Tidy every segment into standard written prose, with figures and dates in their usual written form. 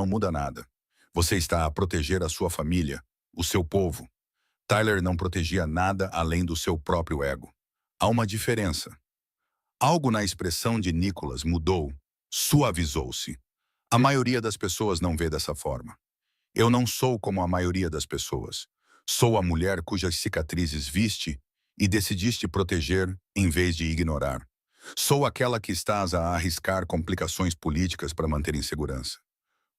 não muda nada. Você está a proteger a sua família, o seu povo. Tyler não protegia nada além do seu próprio ego. Há uma diferença. Algo na expressão de Nicholas mudou, suavizou-se. A maioria das pessoas não vê dessa forma. Eu não sou como a maioria das pessoas. Sou a mulher cujas cicatrizes viste e decidiste proteger em vez de ignorar. Sou aquela que estás a arriscar complicações políticas para manter em segurança.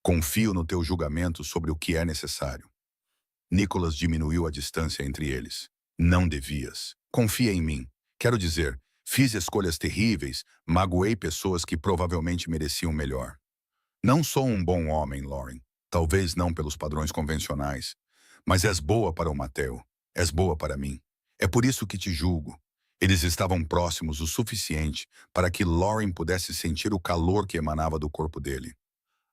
Confio no teu julgamento sobre o que é necessário. Nicholas diminuiu a distância entre eles. Não devias. Confia em mim. Quero dizer, fiz escolhas terríveis, magoei pessoas que provavelmente mereciam melhor. Não sou um bom homem, Lauren. Talvez não pelos padrões convencionais. Mas és boa para o Mateo. És boa para mim. É por isso que te julgo. Eles estavam próximos o suficiente para que Lauren pudesse sentir o calor que emanava do corpo dele.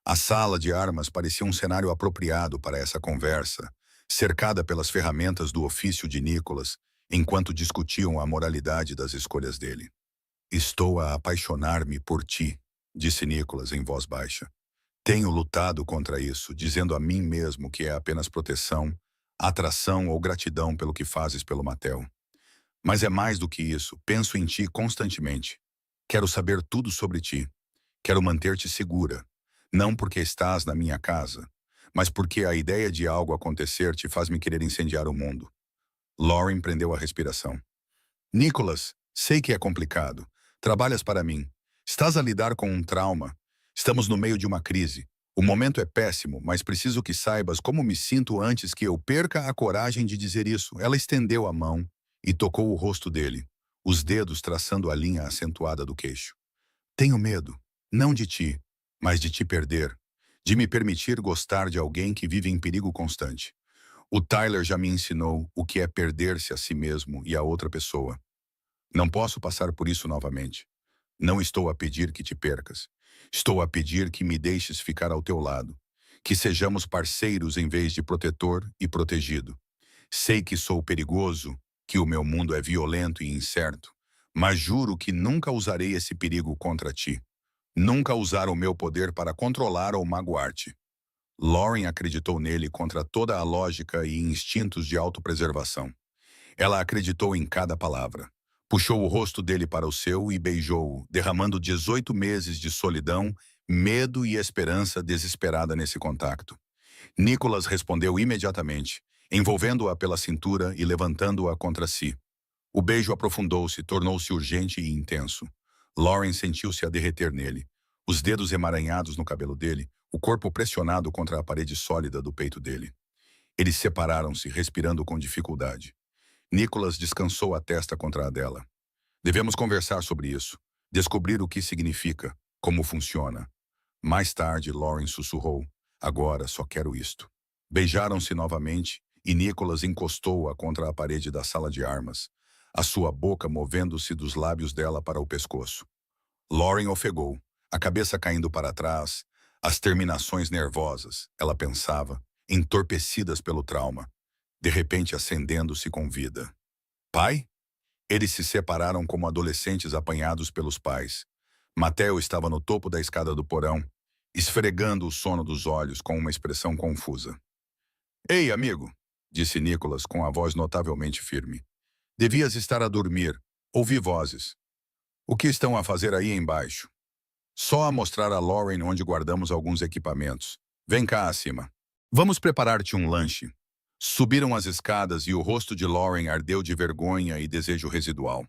A sala de armas parecia um cenário apropriado para essa conversa, cercada pelas ferramentas do ofício de Nicholas, enquanto discutiam a moralidade das escolhas dele. Estou a apaixonar-me por ti, disse Nicholas em voz baixa. Tenho lutado contra isso, dizendo a mim mesmo que é apenas proteção, atração ou gratidão pelo que fazes pelo Mateo. Mas é mais do que isso, penso em ti constantemente. Quero saber tudo sobre ti. Quero manter-te segura. Não porque estás na minha casa, mas porque a ideia de algo acontecer te faz me querer incendiar o mundo. Lauren prendeu a respiração. Nicholas, sei que é complicado. Trabalhas para mim. Estás a lidar com um trauma. Estamos no meio de uma crise. O momento é péssimo, mas preciso que saibas como me sinto antes que eu perca a coragem de dizer isso. Ela estendeu a mão e tocou o rosto dele, os dedos traçando a linha acentuada do queixo. Tenho medo, não de ti, mas de te perder, de me permitir gostar de alguém que vive em perigo constante. O Tyler já me ensinou o que é perder-se a si mesmo e a outra pessoa. Não posso passar por isso novamente. Não estou a pedir que te percas. Estou a pedir que me deixes ficar ao teu lado. Que sejamos parceiros em vez de protetor e protegido. Sei que sou perigoso, que o meu mundo é violento e incerto, mas juro que nunca usarei esse perigo contra ti. Nunca usar o meu poder para controlar ou magoar-te. Lauren acreditou nele contra toda a lógica e instintos de autopreservação. Ela acreditou em cada palavra. Puxou o rosto dele para o seu e beijou-o, derramando 18 meses de solidão, medo e esperança desesperada nesse contacto. Nicholas respondeu imediatamente, envolvendo-a pela cintura e levantando-a contra si. O beijo aprofundou-se, tornou-se urgente e intenso. Lauren sentiu-se a derreter nele, os dedos emaranhados no cabelo dele, o corpo pressionado contra a parede sólida do peito dele. Eles separaram-se, respirando com dificuldade. Nicholas descansou a testa contra a dela. Devemos conversar sobre isso, descobrir o que significa, como funciona. Mais tarde, Lauren sussurrou, agora só quero isto. Beijaram-se novamente e Nicholas encostou-a contra a parede da sala de armas, a sua boca movendo-se dos lábios dela para o pescoço. Lauren ofegou, a cabeça caindo para trás, as terminações nervosas, ela pensava, entorpecidas pelo trauma, de repente acendendo-se com vida. Pai? Eles se separaram como adolescentes apanhados pelos pais. Mateo estava no topo da escada do porão, esfregando o sono dos olhos com uma expressão confusa. Ei, amigo, disse Nicholas com a voz notavelmente firme. Devias estar a dormir. Ouvi vozes. O que estão a fazer aí embaixo? Só a mostrar a Lauren onde guardamos alguns equipamentos. Vem cá acima. Vamos preparar-te um lanche. Subiram as escadas e o rosto de Lauren ardeu de vergonha e desejo residual.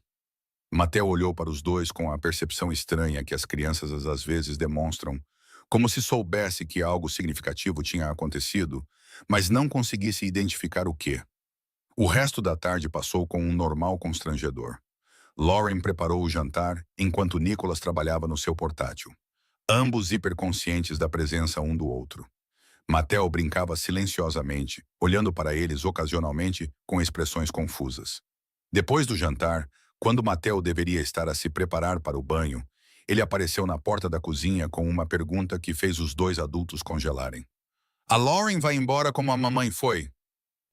Mateo olhou para os dois com a percepção estranha que as crianças às vezes demonstram, como se soubesse que algo significativo tinha acontecido, mas não conseguisse identificar o quê. O resto da tarde passou com um normal constrangedor. Lauren preparou o jantar, enquanto Nicholas trabalhava no seu portátil. Ambos hiperconscientes da presença um do outro. Mateo brincava silenciosamente, olhando para eles ocasionalmente com expressões confusas. Depois do jantar, quando Mateo deveria estar a se preparar para o banho, ele apareceu na porta da cozinha com uma pergunta que fez os dois adultos congelarem. A Lauren vai embora como a mamãe foi?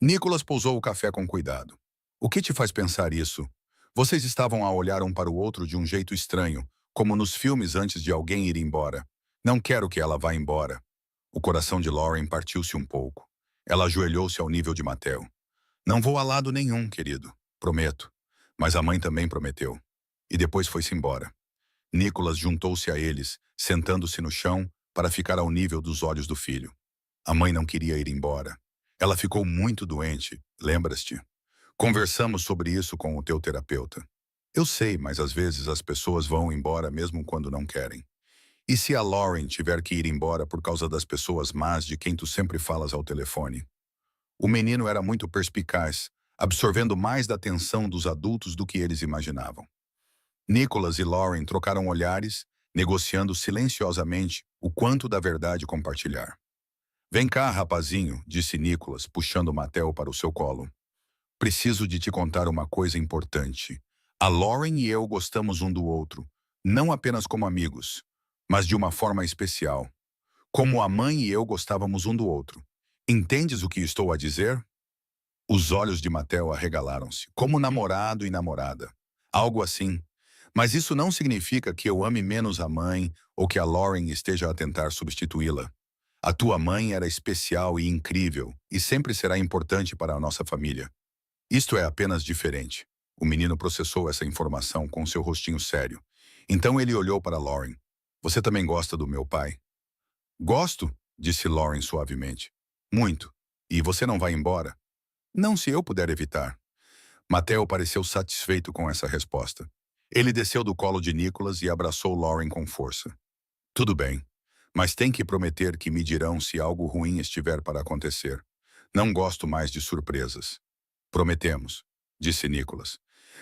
Nicholas pousou o café com cuidado. O que te faz pensar isso? Vocês estavam a olhar um para o outro de um jeito estranho, como nos filmes antes de alguém ir embora. Não quero que ela vá embora. O coração de Lauren partiu-se um pouco. Ela ajoelhou-se ao nível de Mateo. Não vou a lado nenhum, querido. Prometo. Mas a mãe também prometeu. E depois foi-se embora. Nicholas juntou-se a eles, sentando-se no chão para ficar ao nível dos olhos do filho. A mãe não queria ir embora. Ela ficou muito doente, lembras-te? Conversamos sobre isso com o teu terapeuta. Eu sei, mas às vezes as pessoas vão embora mesmo quando não querem. E se a Lauren tiver que ir embora por causa das pessoas más de quem tu sempre falas ao telefone? O menino era muito perspicaz, absorvendo mais da atenção dos adultos do que eles imaginavam. Nicholas e Lauren trocaram olhares, negociando silenciosamente o quanto da verdade compartilhar. Vem cá, rapazinho, disse Nicholas, puxando Mateo para o seu colo. Preciso de te contar uma coisa importante. A Lauren e eu gostamos um do outro, não apenas como amigos, mas de uma forma especial. Como a mãe e eu gostávamos um do outro. Entendes o que estou a dizer? Os olhos de Mateo arregalaram-se, como namorado e namorada. Algo assim. Mas isso não significa que eu ame menos a mãe ou que a Lauren esteja a tentar substituí-la. A tua mãe era especial e incrível e sempre será importante para a nossa família. Isto é apenas diferente. O menino processou essa informação com seu rostinho sério. Então ele olhou para Lauren. Você também gosta do meu pai? Gosto, disse Lauren suavemente. Muito. E você não vai embora? Não, se eu puder evitar. Mateo pareceu satisfeito com essa resposta. Ele desceu do colo de Nicholas e abraçou Lauren com força. Tudo bem, mas tem que prometer que me dirão se algo ruim estiver para acontecer. Não gosto mais de surpresas. Prometemos, disse Nicholas.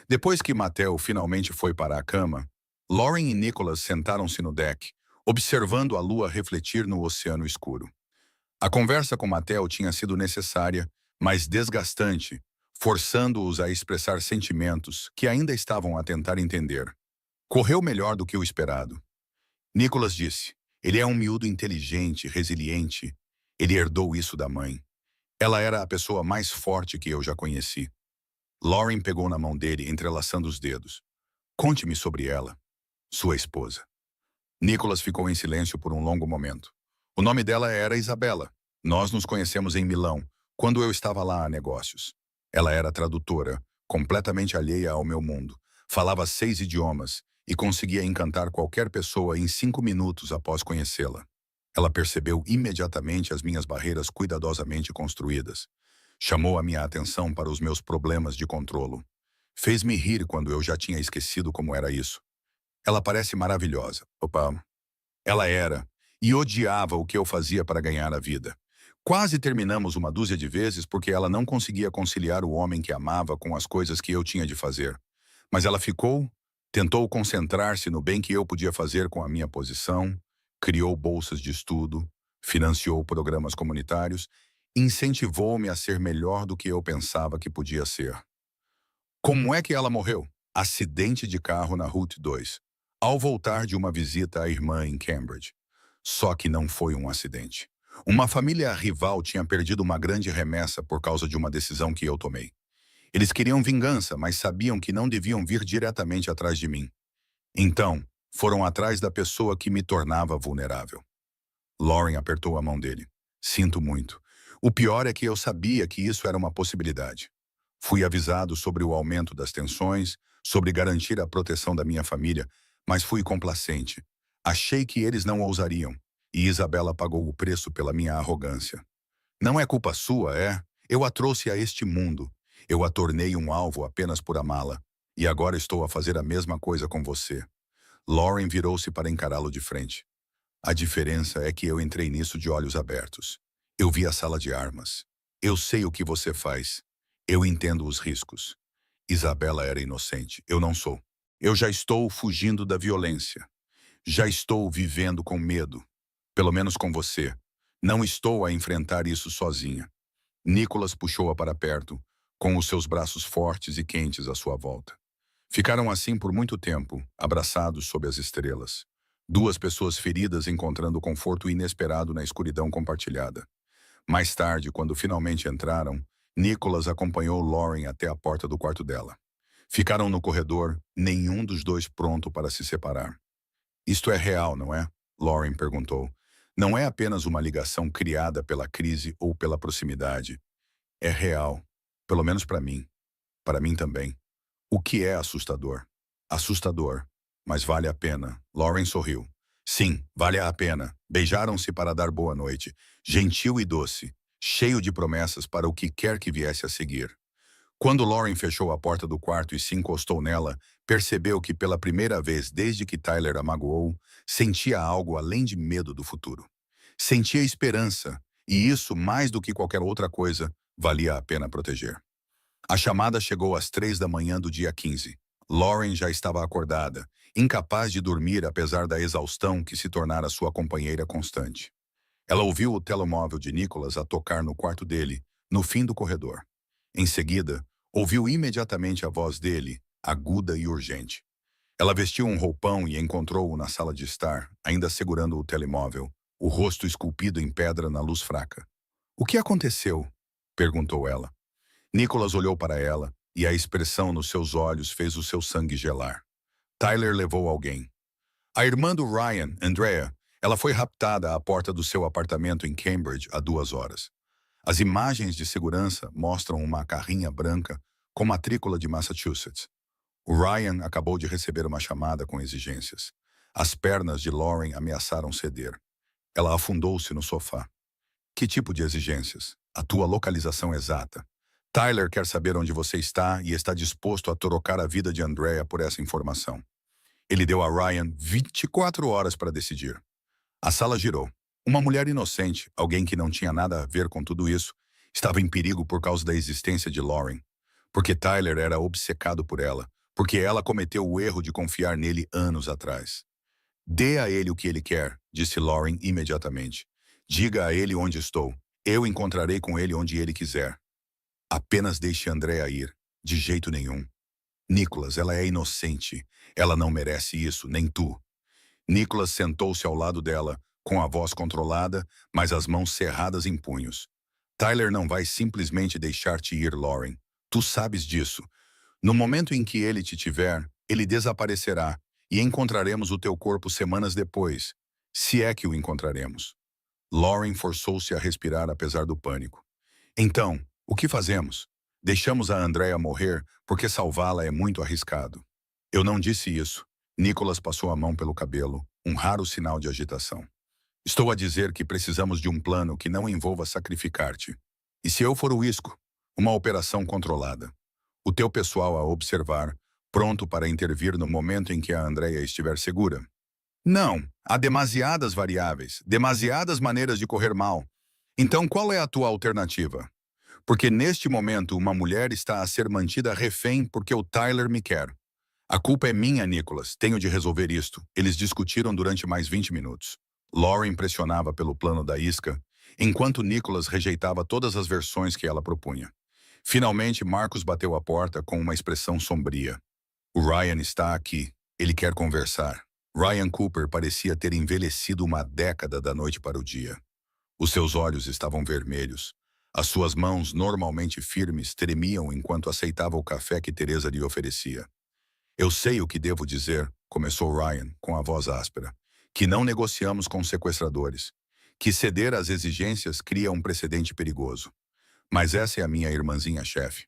Depois que Mateo finalmente foi para a cama, Lauren e Nicholas sentaram-se no deck, observando a lua refletir no oceano escuro. A conversa com Mateo tinha sido necessária, mas desgastante, forçando-os a expressar sentimentos que ainda estavam a tentar entender. Correu melhor do que o esperado. Nicholas disse, ele é um miúdo inteligente, resiliente. Ele herdou isso da mãe. Ela era a pessoa mais forte que eu já conheci. Lauren pegou na mão dele, entrelaçando os dedos. Conte-me sobre ela, sua esposa. Nicholas ficou em silêncio por um longo momento. O nome dela era Isabela. Nós nos conhecemos em Milão, quando eu estava lá a negócios. Ela era tradutora, completamente alheia ao meu mundo. Falava 6 idiomas e conseguia encantar qualquer pessoa em 5 minutos após conhecê-la. Ela percebeu imediatamente as minhas barreiras cuidadosamente construídas. Chamou a minha atenção para os meus problemas de controlo. Fez-me rir quando eu já tinha esquecido como era isso. Ela parece maravilhosa. Opa. Ela era, e odiava o que eu fazia para ganhar a vida. Quase terminamos uma dúzia de vezes porque ela não conseguia conciliar o homem que amava com as coisas que eu tinha de fazer. Mas ela tentou concentrar-se no bem que eu podia fazer com a minha posição, criou bolsas de estudo, financiou programas comunitários, incentivou-me a ser melhor do que eu pensava que podia ser. Como é que ela morreu? Acidente de carro na Route 2, ao voltar de uma visita à irmã em Cambridge. Só que não foi um acidente. Uma família rival tinha perdido uma grande remessa por causa de uma decisão que eu tomei. Eles queriam vingança, mas sabiam que não deviam vir diretamente atrás de mim. Então, foram atrás da pessoa que me tornava vulnerável. Lauren apertou a mão dele. Sinto muito. O pior é que eu sabia que isso era uma possibilidade. Fui avisado sobre o aumento das tensões, sobre garantir a proteção da minha família, mas fui complacente. Achei que eles não ousariam, e Isabela pagou o preço pela minha arrogância. Não é culpa sua, é? Eu a trouxe a este mundo. Eu a tornei um alvo apenas por amá-la, e agora estou a fazer a mesma coisa com você. Lauren virou-se para encará-lo de frente. A diferença é que eu entrei nisso de olhos abertos. Eu vi a sala de armas. Eu sei o que você faz. Eu entendo os riscos. Isabela era inocente. Eu não sou. Eu já estou fugindo da violência. Já estou vivendo com medo. Pelo menos com você. Não estou a enfrentar isso sozinha. Nicholas puxou-a para perto, com os seus braços fortes e quentes à sua volta. Ficaram assim por muito tempo, abraçados sob as estrelas. Duas pessoas feridas encontrando conforto inesperado na escuridão compartilhada. Mais tarde, quando finalmente entraram, Nicholas acompanhou Lauren até a porta do quarto dela. Ficaram no corredor, nenhum dos dois pronto para se separar. Isto é real, não é? Lauren perguntou. Não é apenas uma ligação criada pela crise ou pela proximidade. É real, pelo menos para mim também. O que é assustador? Assustador, mas vale a pena. Lauren sorriu. Sim, vale a pena. Beijaram-se para dar boa noite, gentil e doce, cheio de promessas para o que quer que viesse a seguir. Quando Lauren fechou a porta do quarto e se encostou nela, percebeu que pela primeira vez desde que Tyler a magoou, sentia algo além de medo do futuro. Sentia esperança, e isso, mais do que qualquer outra coisa, valia a pena proteger. A chamada chegou às 3 da manhã do dia 15. Lauren já estava acordada, incapaz de dormir apesar da exaustão que se tornara sua companheira constante. Ela ouviu o telemóvel de Nicholas a tocar no quarto dele, no fim do corredor. Em seguida, ouviu imediatamente a voz dele, aguda e urgente. Ela vestiu um roupão e encontrou-o na sala de estar, ainda segurando o telemóvel, o rosto esculpido em pedra na luz fraca. "O que aconteceu?" perguntou ela. Nicholas olhou para ela, e a expressão nos seus olhos fez o seu sangue gelar. Tyler levou alguém. A irmã do Ryan, Andrea, ela foi raptada à porta do seu apartamento em Cambridge há 2 horas. As imagens de segurança mostram uma carrinha branca com matrícula de Massachusetts. O Ryan acabou de receber uma chamada com exigências. As pernas de Lauren ameaçaram ceder. Ela afundou-se no sofá. "Que tipo de exigências? A tua localização exata. Tyler quer saber onde você está e está disposto a trocar a vida de Andrea por essa informação." Ele deu a Ryan 24 horas para decidir. A sala girou. Uma mulher inocente, alguém que não tinha nada a ver com tudo isso, estava em perigo por causa da existência de Lauren. Porque Tyler era obcecado por ela. Porque ela cometeu o erro de confiar nele anos atrás. "Dê a ele o que ele quer", disse Lauren imediatamente. "Diga a ele onde estou. Eu encontrarei com ele onde ele quiser. Apenas deixe Andrea ir. De jeito nenhum. Nicholas, ela é inocente. Ela não merece isso, nem tu." Nicholas sentou-se ao lado dela, com a voz controlada, mas as mãos cerradas em punhos. "Tyler não vai simplesmente deixar-te ir, Lauren. Tu sabes disso. No momento em que ele te tiver, ele desaparecerá, e encontraremos o teu corpo semanas depois, se é que o encontraremos." Lauren forçou-se a respirar apesar do pânico. "Então, o que fazemos? Deixamos a Andrea morrer porque salvá-la é muito arriscado." "Eu não disse isso." Nicholas passou a mão pelo cabelo, um raro sinal de agitação. "Estou a dizer que precisamos de um plano que não envolva sacrificar-te. E se eu for o isco? Uma operação controlada. O teu pessoal a observar, pronto para intervir no momento em que a Andrea estiver segura." "Não, há demasiadas variáveis, demasiadas maneiras de correr mal. Então qual é a tua alternativa? Porque neste momento uma mulher está a ser mantida refém porque o Tyler me quer. A culpa é minha, Nicholas. Tenho de resolver isto." Eles discutiram durante mais 20 minutos. Lauren pressionava pelo plano da isca, enquanto Nicholas rejeitava todas as versões que ela propunha. Finalmente, Marcus bateu a porta com uma expressão sombria. "O Ryan está aqui. Ele quer conversar." Ryan Cooper parecia ter envelhecido uma década da noite para o dia. Os seus olhos estavam vermelhos. As suas mãos, normalmente firmes, tremiam enquanto aceitava o café que Teresa lhe oferecia. "Eu sei o que devo dizer", começou Ryan, com a voz áspera. "Que não negociamos com sequestradores. Que ceder às exigências cria um precedente perigoso. Mas essa é a minha irmãzinha-chefe.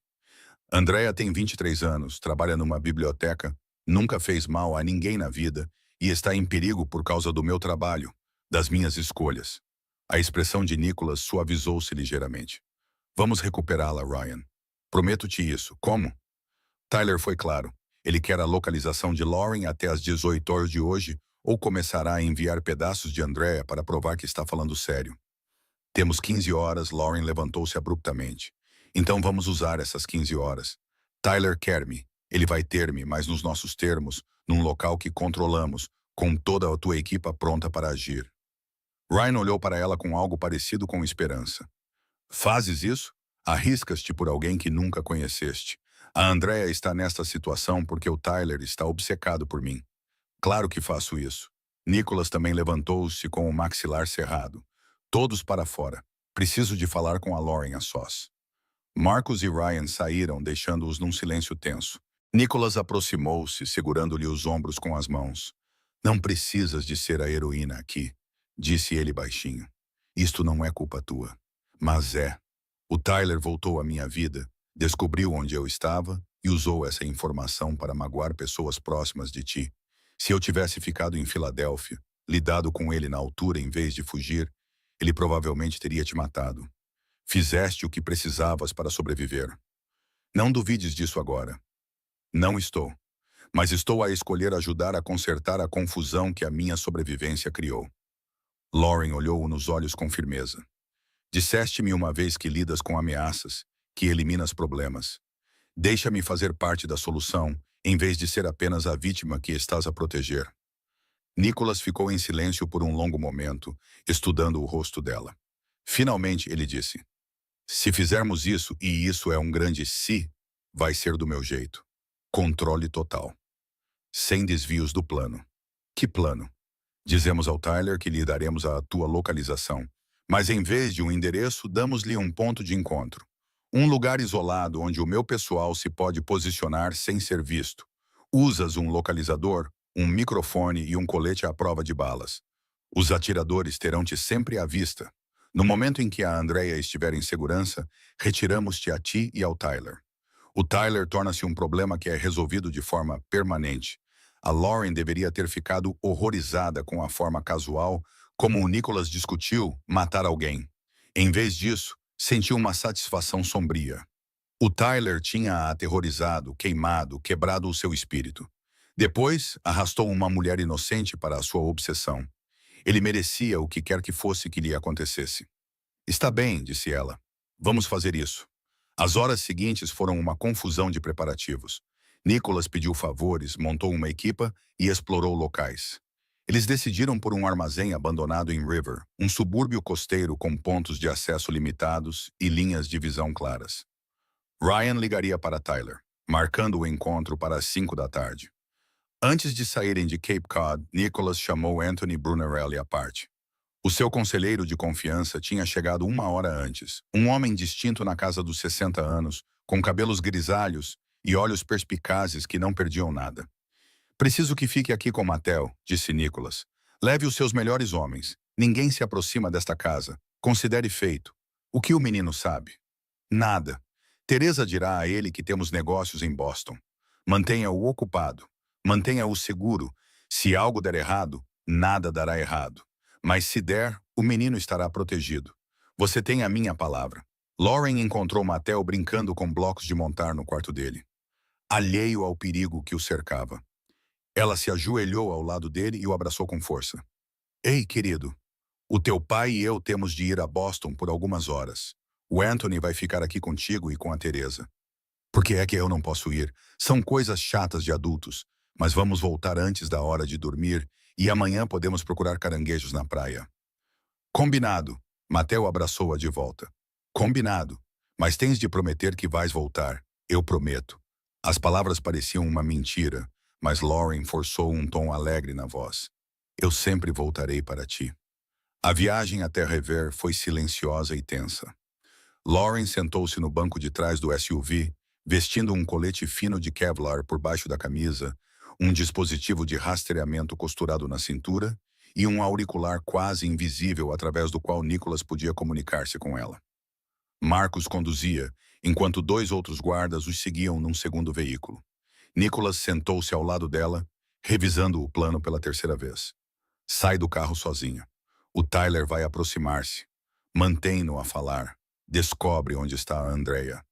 Andrea tem 23 anos, trabalha numa biblioteca, nunca fez mal a ninguém na vida e está em perigo por causa do meu trabalho, das minhas escolhas." A expressão de Nicholas suavizou-se ligeiramente. "Vamos recuperá-la, Ryan. Prometo-te isso. Como?" Tyler foi claro. Ele quer a localização de Lauren até às 18 horas de hoje ou começará a enviar pedaços de Andrea para provar que está falando sério. "Temos 15 horas", Lauren levantou-se abruptamente. "Então vamos usar essas 15 horas. Tyler quer-me. Ele vai ter-me, mas nos nossos termos, num local que controlamos, com toda a tua equipa pronta para agir." Ryan olhou para ela com algo parecido com esperança. "Fazes isso? Arriscas-te por alguém que nunca conheceste. A Andrea está nesta situação porque o Tyler está obcecado por mim." "Claro que faço isso." Nicholas também levantou-se com o maxilar cerrado. "Todos para fora. Preciso de falar com a Lauren a sós." Marcus e Ryan saíram, deixando-os num silêncio tenso. Nicholas aproximou-se, segurando-lhe os ombros com as mãos. "Não precisas de ser a heroína aqui. disse ele baixinho. Isto não é culpa tua. Mas é. O Tyler voltou à minha vida, descobriu onde eu estava e usou essa informação para magoar pessoas próximas de ti. Se eu tivesse ficado em Filadélfia, lidado com ele na altura em vez de fugir, ele provavelmente teria te matado. Fizeste o que precisavas para sobreviver. Não duvides disso agora. Não estou. Mas estou a escolher ajudar a consertar a confusão que a minha sobrevivência criou. Lauren olhou-o nos olhos com firmeza. Disseste-me uma vez que lidas com ameaças, que eliminas problemas. Deixa-me fazer parte da solução, em vez de ser apenas a vítima que estás a proteger. Nicholas ficou em silêncio por um longo momento, estudando o rosto dela. Finalmente ele disse: se fizermos isso, e isso é um grande se, vai ser do meu jeito. Controle total. Sem desvios do plano. Que plano? Dizemos ao Tyler que lhe daremos a tua localização, mas em vez de um endereço, damos-lhe um ponto de encontro. Um lugar isolado onde o meu pessoal se pode posicionar sem ser visto. Usas um localizador, um microfone e um colete à prova de balas. Os atiradores terão-te sempre à vista. No momento em que a Andrea estiver em segurança, retiramos-te a ti e ao Tyler. O Tyler torna-se um problema que é resolvido de forma permanente. A Lauren deveria ter ficado horrorizada com a forma casual como o Nicholas discutiu matar alguém. Em vez disso, sentiu uma satisfação sombria. O Tyler tinha-a aterrorizado, queimado, quebrado o seu espírito. Depois, arrastou uma mulher inocente para a sua obsessão. Ele merecia o que quer que fosse que lhe acontecesse. Está bem, disse ela. Vamos fazer isso. As horas seguintes foram uma confusão de preparativos. Nicholas pediu favores, montou uma equipa e explorou locais. Eles decidiram por um armazém abandonado em River, um subúrbio costeiro com pontos de acesso limitados e linhas de visão claras. Ryan ligaria para Tyler, marcando o encontro para as 5 da tarde. Antes de saírem de Cape Cod, Nicholas chamou Anthony Brunarelli à parte. O seu conselheiro de confiança tinha chegado 1 hora antes, um homem distinto na casa dos 60 anos, com cabelos grisalhos e olhos perspicazes que não perdiam nada. Preciso que fique aqui com Mattel, disse Nicholas. Leve os seus melhores homens. Ninguém se aproxima desta casa. Considere feito. O que o menino sabe? Nada. Teresa dirá a ele que temos negócios em Boston. Mantenha-o ocupado. Mantenha-o seguro. Se algo der errado, nada dará errado. Mas se der, o menino estará protegido. Você tem a minha palavra. Lauren encontrou Mattel brincando com blocos de montar no quarto dele, alheio ao perigo que o cercava. Ela se ajoelhou ao lado dele e o abraçou com força. Ei, querido, o teu pai e eu temos de ir a Boston por algumas horas. O Anthony vai ficar aqui contigo e com a Teresa. Por que é que eu não posso ir? São coisas chatas de adultos, mas vamos voltar antes da hora de dormir e amanhã podemos procurar caranguejos na praia. Combinado. Mattel abraçou-a de volta. Combinado. Mas tens de prometer que vais voltar. Eu prometo. As palavras pareciam uma mentira, mas Lauren forçou um tom alegre na voz. Eu sempre voltarei para ti. A viagem até Revere foi silenciosa e tensa. Lauren sentou-se no banco de trás do SUV, vestindo um colete fino de Kevlar por baixo da camisa, um dispositivo de rastreamento costurado na cintura e um auricular quase invisível através do qual Nicholas podia comunicar-se com ela. Marcos conduzia, enquanto 2 outros guardas os seguiam num segundo veículo. Nicholas sentou-se ao lado dela, revisando o plano pela 3ª vez. Sai do carro sozinho. O Tyler vai aproximar-se. Mantém-no a falar. Descobre onde está a Andrea.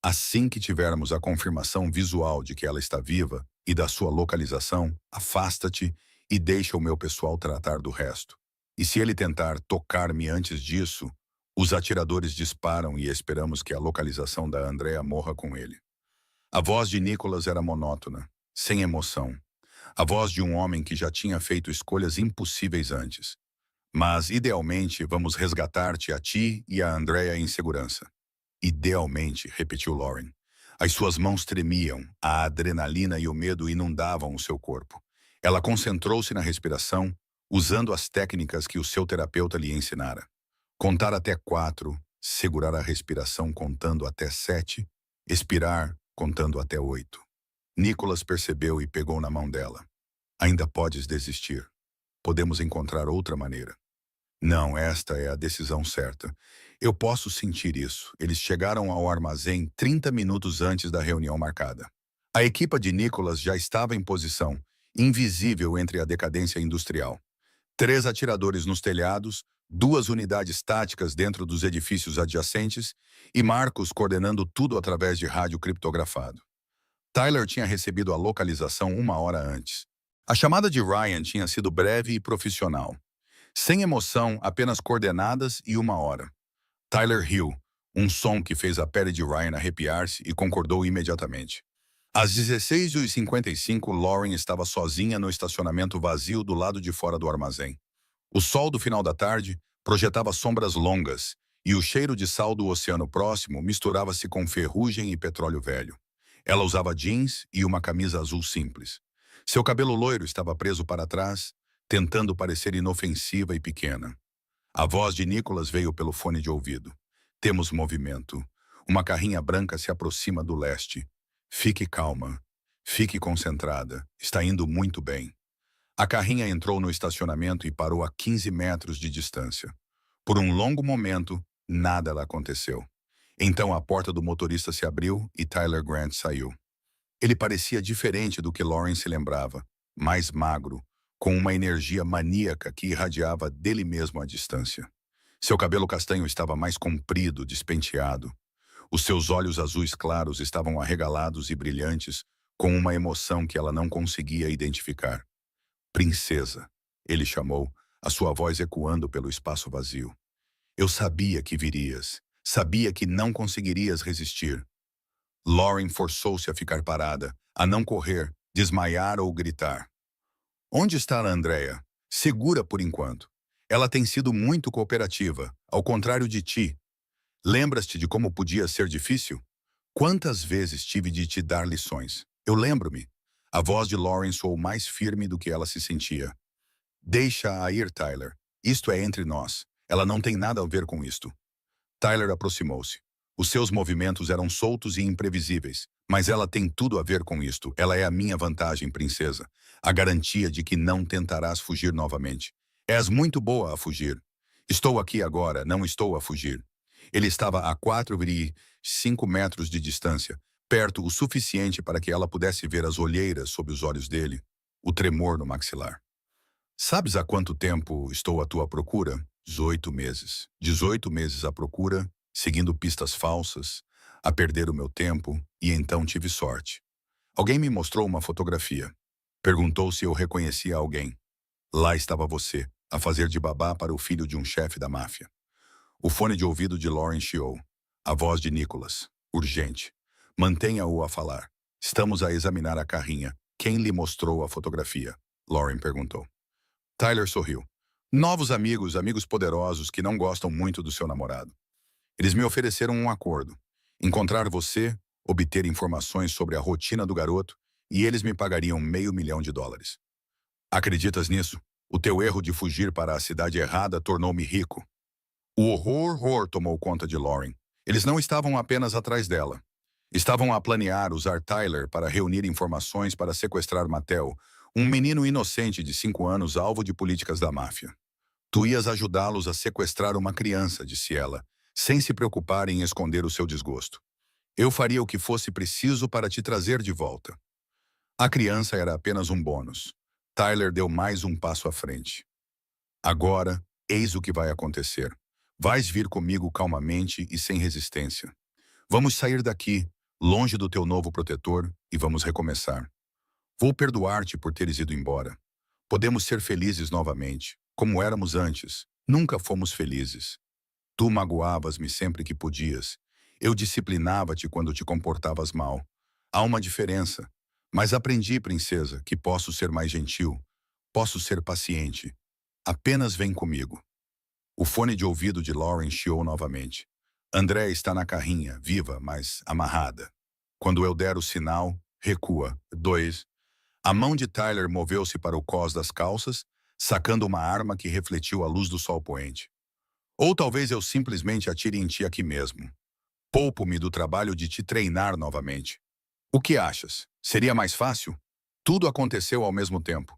Assim que tivermos a confirmação visual de que ela está viva e da sua localização, afasta-te e deixa o meu pessoal tratar do resto. E se ele tentar tocar-me antes disso, os atiradores disparam e esperamos que a localização da Andrea morra com ele. A voz de Nicholas era monótona, sem emoção. A voz de um homem que já tinha feito escolhas impossíveis antes. Mas, idealmente, vamos resgatar-te a ti e a Andrea em segurança. Idealmente, repetiu Lauren. As suas mãos tremiam, a adrenalina e o medo inundavam o seu corpo. Ela concentrou-se na respiração, usando as técnicas que o seu terapeuta lhe ensinara. Contar até 4, segurar a respiração contando até 7, expirar contando até 8. Nicholas percebeu e pegou na mão dela. Ainda podes desistir. Podemos encontrar outra maneira. Não, esta é a decisão certa. Eu posso sentir isso. Eles chegaram ao armazém 30 minutos antes da reunião marcada. A equipa de Nicholas já estava em posição, invisível entre a decadência industrial. 3 atiradores nos telhados, 2 unidades táticas dentro dos edifícios adjacentes e Marcos coordenando tudo através de rádio criptografado. Tyler tinha recebido a localização 1 hora antes. A chamada de Ryan tinha sido breve e profissional. Sem emoção, apenas coordenadas e 1 hora. Tyler riu, um som que fez a pele de Ryan arrepiar-se e concordou imediatamente. Às 16h55, Lauren estava sozinha no estacionamento vazio do lado de fora do armazém. O sol do final da tarde projetava sombras longas e o cheiro de sal do oceano próximo misturava-se com ferrugem e petróleo velho. Ela usava jeans e uma camisa azul simples. Seu cabelo loiro estava preso para trás, tentando parecer inofensiva e pequena. A voz de Nicholas veio pelo fone de ouvido. Temos movimento. Uma carrinha branca se aproxima do leste. Fique calma. Fique concentrada. Está indo muito bem. A carrinha entrou no estacionamento e parou a 15 metros de distância. Por um longo momento, nada aconteceu. Então a porta do motorista se abriu e Tyler Grant saiu. Ele parecia diferente do que Lauren se lembrava, mais magro, com uma energia maníaca que irradiava dele mesmo à distância. Seu cabelo castanho estava mais comprido, despenteado. Os seus olhos azuis claros estavam arregalados e brilhantes, com uma emoção que ela não conseguia identificar. Princesa, ele chamou, a sua voz ecoando pelo espaço vazio. Eu sabia que virias. Sabia que não conseguirias resistir. Lauren forçou-se a ficar parada, a não correr, desmaiar ou gritar. Onde está a Andrea? Segura por enquanto. Ela tem sido muito cooperativa, ao contrário de ti. Lembras-te de como podia ser difícil? Quantas vezes tive de te dar lições? Eu lembro-me. A voz de Lauren soou mais firme do que ela se sentia. Deixa-a ir, Tyler. Isto é entre nós. Ela não tem nada a ver com isto. Tyler aproximou-se. Os seus movimentos eram soltos e imprevisíveis, mas ela tem tudo a ver com isto. Ela é a minha vantagem, princesa. A garantia de que não tentarás fugir novamente. És muito boa a fugir. Estou aqui agora, não estou a fugir. Ele estava a 4,5 metros de distância, perto o suficiente para que ela pudesse ver as olheiras sob os olhos dele, o tremor no maxilar. Sabes há quanto tempo estou à tua procura? 18 meses. 18 meses à procura, seguindo pistas falsas, a perder o meu tempo, e então tive sorte. Alguém me mostrou uma fotografia. Perguntou se eu reconhecia alguém. Lá estava você, a fazer de babá para o filho de um chefe da máfia. O fone de ouvido de Lauren chiou. A voz de Nicholas. Urgente. Mantenha-o a falar. Estamos a examinar a carrinha. Quem lhe mostrou a fotografia? Lauren perguntou. Tyler sorriu. Novos amigos, amigos poderosos que não gostam muito do seu namorado. Eles me ofereceram um acordo. Encontrar você, obter informações sobre a rotina do garoto, e eles me pagariam $500.000. Acreditas nisso? O teu erro de fugir para a cidade errada tornou-me rico. O horror tomou conta de Lauren. Eles não estavam apenas atrás dela. Estavam a planear usar Tyler para reunir informações para sequestrar Mattel, um menino inocente de 5 anos alvo de políticas da máfia. Tu ias ajudá-los a sequestrar uma criança, disse ela, sem se preocupar em esconder o seu desgosto. Eu faria o que fosse preciso para te trazer de volta. A criança era apenas um bônus. Tyler deu mais um passo à frente. Agora, eis o que vai acontecer. Vais vir comigo calmamente e sem resistência. Vamos sair daqui, longe do teu novo protetor, e vamos recomeçar. Vou perdoar-te por teres ido embora. Podemos ser felizes novamente, como éramos antes. Nunca fomos felizes. Tu magoavas-me sempre que podias. Eu disciplinava-te quando te comportavas mal. Há uma diferença. Mas aprendi, princesa, que posso ser mais gentil. Posso ser paciente. Apenas vem comigo. O fone de ouvido de Lauren chiou novamente. André está na carrinha, viva, mas amarrada. Quando eu der o sinal, recua. 2. A mão de Tyler moveu-se para o cós das calças, sacando uma arma que refletiu a luz do sol poente. Ou talvez eu simplesmente atire em ti aqui mesmo. Poupo-me do trabalho de te treinar novamente. O que achas? Seria mais fácil? Tudo aconteceu ao mesmo tempo.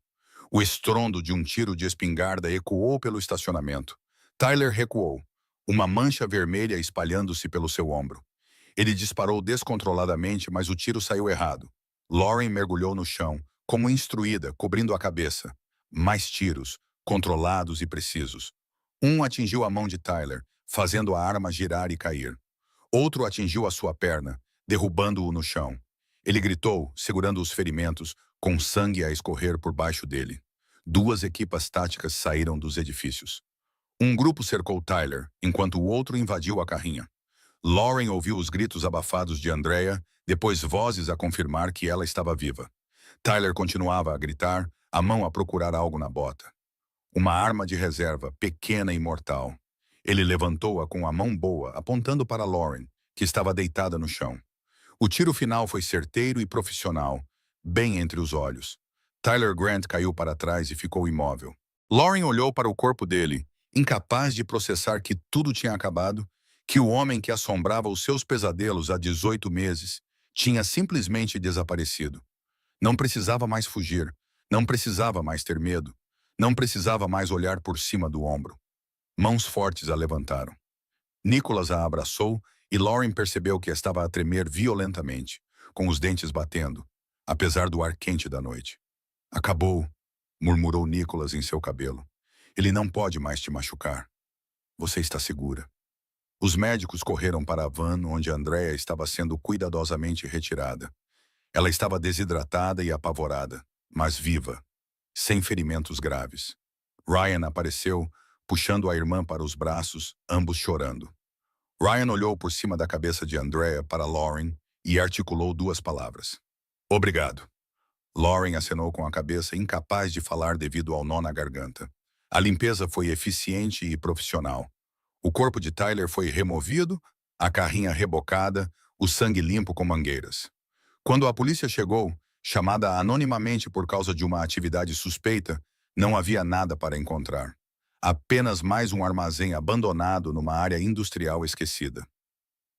O estrondo de um tiro de espingarda ecoou pelo estacionamento. Tyler recuou, uma mancha vermelha espalhando-se pelo seu ombro. Ele disparou descontroladamente, mas o tiro saiu errado. Lauren mergulhou no chão, como instruída, cobrindo a cabeça. Mais tiros, controlados e precisos. Um atingiu a mão de Tyler, fazendo a arma girar e cair. Outro atingiu a sua perna, derrubando-o no chão. Ele gritou, segurando os ferimentos, com sangue a escorrer por baixo dele. Duas equipas táticas saíram dos edifícios. Um grupo cercou Tyler, enquanto o outro invadiu a carrinha. Lauren ouviu os gritos abafados de Andrea, depois vozes a confirmar que ela estava viva. Tyler continuava a gritar, a mão a procurar algo na bota. Uma arma de reserva, pequena e mortal. Ele levantou-a com a mão boa, apontando para Lauren, que estava deitada no chão. O tiro final foi certeiro e profissional, bem entre os olhos. Tyler Grant caiu para trás e ficou imóvel. Lauren olhou para o corpo dele, incapaz de processar que tudo tinha acabado, que o homem que assombrava os seus pesadelos há 18 meses tinha simplesmente desaparecido. Não precisava mais fugir, não precisava mais ter medo, não precisava mais olhar por cima do ombro. Mãos fortes a levantaram. Nicholas a abraçou e Lauren percebeu que estava a tremer violentamente, com os dentes batendo, apesar do ar quente da noite. Acabou, murmurou Nicholas em seu cabelo. Ele não pode mais te machucar. Você está segura. Os médicos correram para a van onde Andrea estava sendo cuidadosamente retirada. Ela estava desidratada e apavorada, mas viva, sem ferimentos graves. Ryan apareceu, puxando a irmã para os braços, ambos chorando. Ryan olhou por cima da cabeça de Andrea para Lauren e articulou duas palavras. Obrigado. Lauren acenou com a cabeça, incapaz de falar devido ao nó na garganta. A limpeza foi eficiente e profissional. O corpo de Tyler foi removido, a carrinha rebocada, o sangue limpo com mangueiras. Quando a polícia chegou, chamada anonimamente por causa de uma atividade suspeita, não havia nada para encontrar. Apenas mais um armazém abandonado numa área industrial esquecida.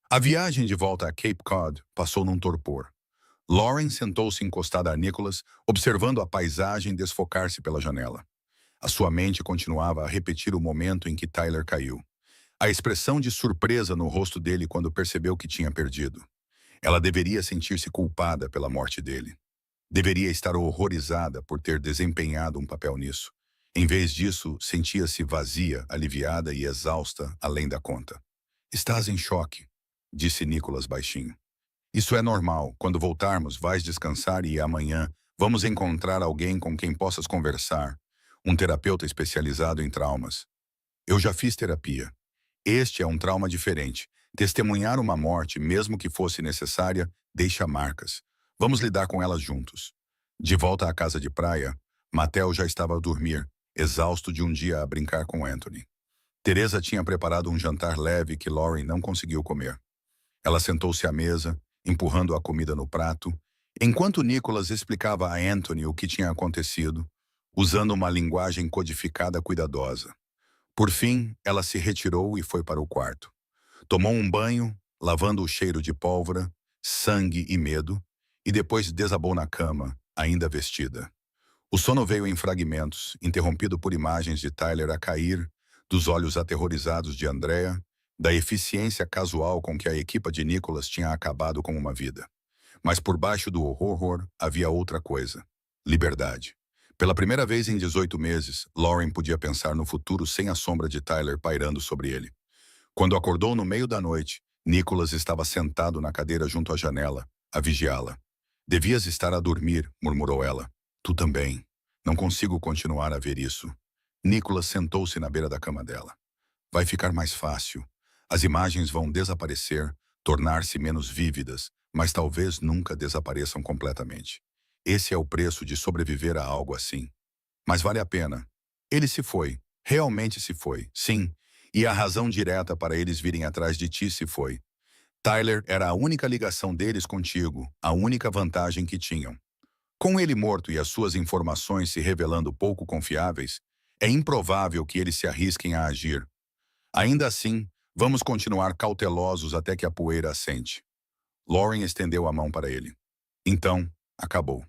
A viagem de volta a Cape Cod passou num torpor. Lauren sentou-se encostada a Nicholas, observando a paisagem desfocar-se pela janela. A sua mente continuava a repetir o momento em que Tyler caiu. A expressão de surpresa no rosto dele quando percebeu que tinha perdido. Ela deveria sentir-se culpada pela morte dele. Deveria estar horrorizada por ter desempenhado um papel nisso. Em vez disso, sentia-se vazia, aliviada e exausta além da conta. Estás em choque, disse Nicholas baixinho. Isso é normal. Quando voltarmos, vais descansar e amanhã vamos encontrar alguém com quem possas conversar. Um terapeuta especializado em traumas. Eu já fiz terapia. Este é um trauma diferente. Testemunhar uma morte, mesmo que fosse necessária, deixa marcas. Vamos lidar com elas juntos. De volta à casa de praia, Mattel já estava a dormir, exausto de um dia a brincar com Anthony. Teresa tinha preparado um jantar leve que Lauren não conseguiu comer. Ela sentou-se à mesa, empurrando a comida no prato, enquanto Nicholas explicava a Anthony o que tinha acontecido, usando uma linguagem codificada cuidadosa. Por fim, ela se retirou e foi para o quarto. Tomou um banho, lavando o cheiro de pólvora, sangue e medo, e depois desabou na cama, ainda vestida. O sono veio em fragmentos, interrompido por imagens de Tyler a cair, dos olhos aterrorizados de Andrea, da eficiência casual com que a equipa de Nicholas tinha acabado com uma vida. Mas por baixo do horror havia outra coisa: liberdade. Pela primeira vez em 18 meses, Lauren podia pensar no futuro sem a sombra de Tyler pairando sobre ele. Quando acordou no meio da noite, Nicholas estava sentado na cadeira junto à janela, a vigiá-la. Devias estar a dormir, murmurou ela. Tu também. Não consigo continuar a ver isso. Nicholas sentou-se na beira da cama dela. Vai ficar mais fácil. As imagens vão desaparecer, tornar-se menos vívidas, mas talvez nunca desapareçam completamente. Esse é o preço de sobreviver a algo assim. Mas vale a pena. Ele se foi. Realmente se foi. Sim. E a razão direta para eles virem atrás de ti se foi. Tyler era a única ligação deles contigo, a única vantagem que tinham. Com ele morto e as suas informações se revelando pouco confiáveis, é improvável que eles se arrisquem a agir. Ainda assim, vamos continuar cautelosos até que a poeira assente. Lauren estendeu a mão para ele. Então, acabou.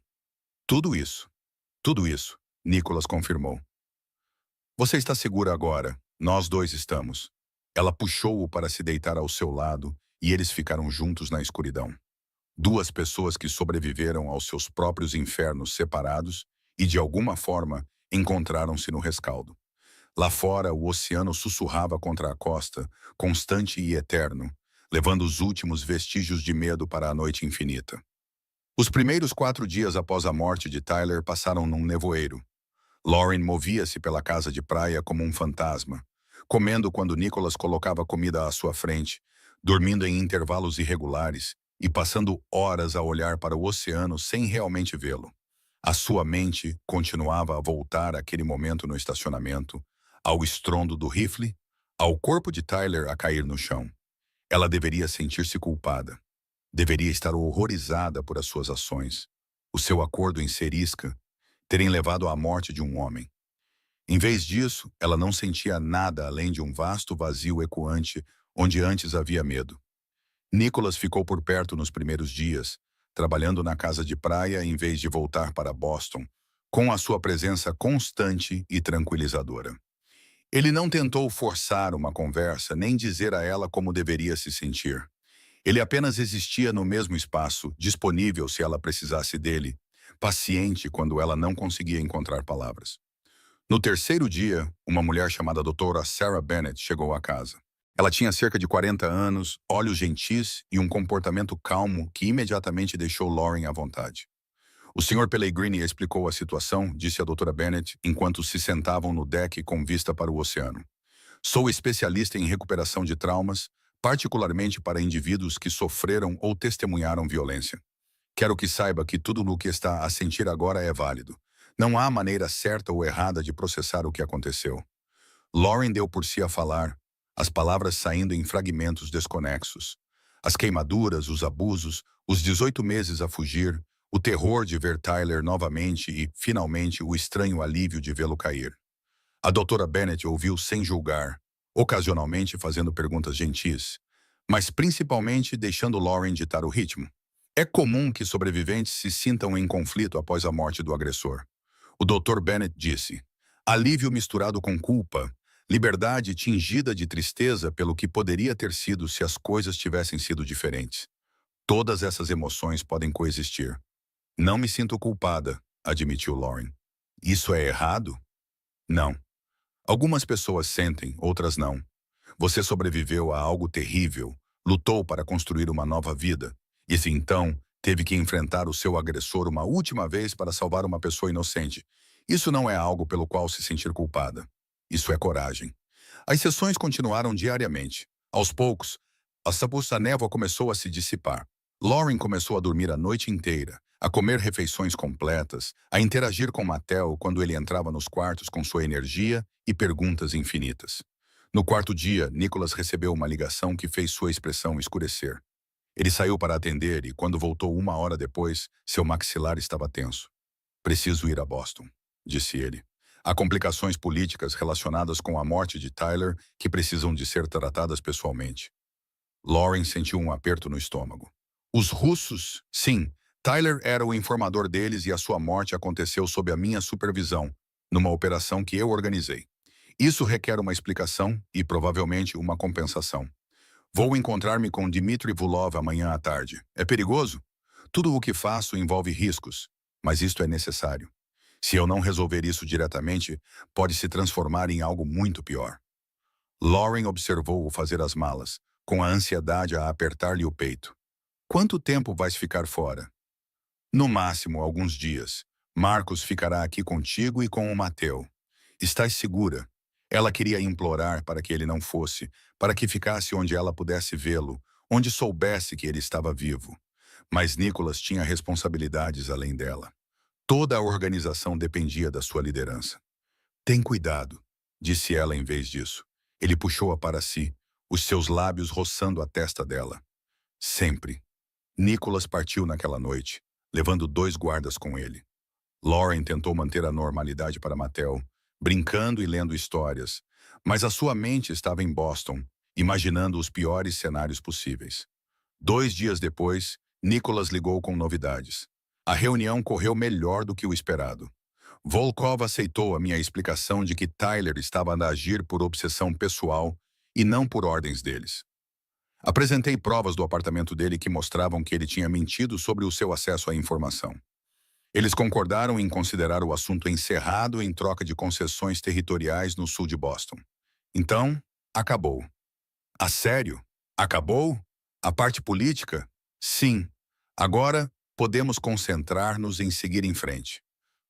Tudo isso, Nicholas confirmou. Você está segura agora, Nós dois estamos. Ela puxou-o para se deitar ao seu lado e eles ficaram juntos na escuridão. Duas pessoas que sobreviveram aos seus próprios infernos separados e, de alguma forma, encontraram-se no rescaldo. Lá fora, o oceano sussurrava contra a costa, constante e eterno, levando os últimos vestígios de medo para a noite infinita. Os primeiros 4 dias após a morte de Tyler passaram num nevoeiro. Lauren movia-se pela casa de praia como um fantasma, comendo quando Nicholas colocava comida à sua frente, dormindo em intervalos irregulares e passando horas a olhar para o oceano sem realmente vê-lo. A sua mente continuava a voltar àquele momento no estacionamento, ao estrondo do rifle, ao corpo de Tyler a cair no chão. Ela deveria sentir-se culpada. Deveria estar horrorizada por as suas ações, o seu acordo em ser isca, terem levado à morte de um homem. Em vez disso, ela não sentia nada além de um vasto vazio ecoante onde antes havia medo. Nicholas ficou por perto nos primeiros dias, trabalhando na casa de praia em vez de voltar para Boston, com a sua presença constante e tranquilizadora. Ele não tentou forçar uma conversa nem dizer a ela como deveria se sentir. Ele apenas existia no mesmo espaço, disponível se ela precisasse dele, paciente quando ela não conseguia encontrar palavras. No terceiro dia, uma mulher chamada doutora Sarah Bennett chegou à casa. Ela tinha cerca de 40 anos, olhos gentis e um comportamento calmo que imediatamente deixou Lauren à vontade. O Sr. Pellegrini explicou a situação, disse a doutora Bennett, enquanto se sentavam no deck com vista para o oceano. Sou especialista em recuperação de traumas, particularmente para indivíduos que sofreram ou testemunharam violência. Quero que saiba que tudo o que está a sentir agora é válido. Não há maneira certa ou errada de processar o que aconteceu. Lauren deu por si a falar, as palavras saindo em fragmentos desconexos. As queimaduras, os abusos, os 18 meses a fugir, o terror de ver Tyler novamente e, finalmente, o estranho alívio de vê-lo cair. A doutora Bennett ouviu sem julgar, ocasionalmente fazendo perguntas gentis, mas principalmente deixando Lauren ditar o ritmo. É comum que sobreviventes se sintam em conflito após a morte do agressor. O Dr. Bennett disse, alívio misturado com culpa, liberdade tingida de tristeza pelo que poderia ter sido se as coisas tivessem sido diferentes. Todas essas emoções podem coexistir. Não me sinto culpada, admitiu Lauren. Isso é errado? Não. Algumas pessoas sentem, outras não. Você sobreviveu a algo terrível, lutou para construir uma nova vida, e se então teve que enfrentar o seu agressor uma última vez para salvar uma pessoa inocente. Isso não é algo pelo qual se sentir culpada. Isso é coragem. As sessões continuaram diariamente. Aos poucos, a névoa começou a se dissipar. Lauren começou a dormir a noite inteira, a comer refeições completas, a interagir com Mattel quando ele entrava nos quartos com sua energia e perguntas infinitas. No quarto dia, Nicholas recebeu uma ligação que fez sua expressão escurecer. Ele saiu para atender e, quando voltou 1 hora depois, seu maxilar estava tenso. Preciso ir a Boston, disse ele. Há complicações políticas relacionadas com a morte de Tyler que precisam de ser tratadas pessoalmente. Lauren sentiu um aperto no estômago. Os russos? Sim, Tyler era o informador deles e a sua morte aconteceu sob a minha supervisão, numa operação que eu organizei. Isso requer uma explicação e, provavelmente, uma compensação. Vou encontrar-me com Dmitry Vulov amanhã à tarde. É perigoso? Tudo o que faço envolve riscos, mas isto é necessário. Se eu não resolver isso diretamente, pode se transformar em algo muito pior. Lauren observou-o fazer as malas, com a ansiedade a apertar-lhe o peito. Quanto tempo vais ficar fora? No máximo, alguns dias. Marcos ficará aqui contigo e com o Mateu. Estás segura? Ela queria implorar para que ele não fosse, para que ficasse onde ela pudesse vê-lo, onde soubesse que ele estava vivo. Mas Nicholas tinha responsabilidades além dela. Toda a organização dependia da sua liderança. Tem cuidado, disse ela em vez disso. Ele puxou-a para si, os seus lábios roçando a testa dela. Sempre. Nicholas partiu naquela noite, levando 2 guardas com ele. Lauren tentou manter a normalidade para Mattel, brincando e lendo histórias, mas a sua mente estava em Boston, imaginando os piores cenários possíveis. 2 dias depois, Nicholas ligou com novidades. A reunião correu melhor do que o esperado. Volkov aceitou a minha explicação de que Tyler estava a agir por obsessão pessoal e não por ordens deles. Apresentei provas do apartamento dele que mostravam que ele tinha mentido sobre o seu acesso à informação. Eles concordaram em considerar o assunto encerrado em troca de concessões territoriais no sul de Boston. Então, acabou. A sério? Acabou? A parte política? Sim. Agora, podemos concentrar-nos em seguir em frente.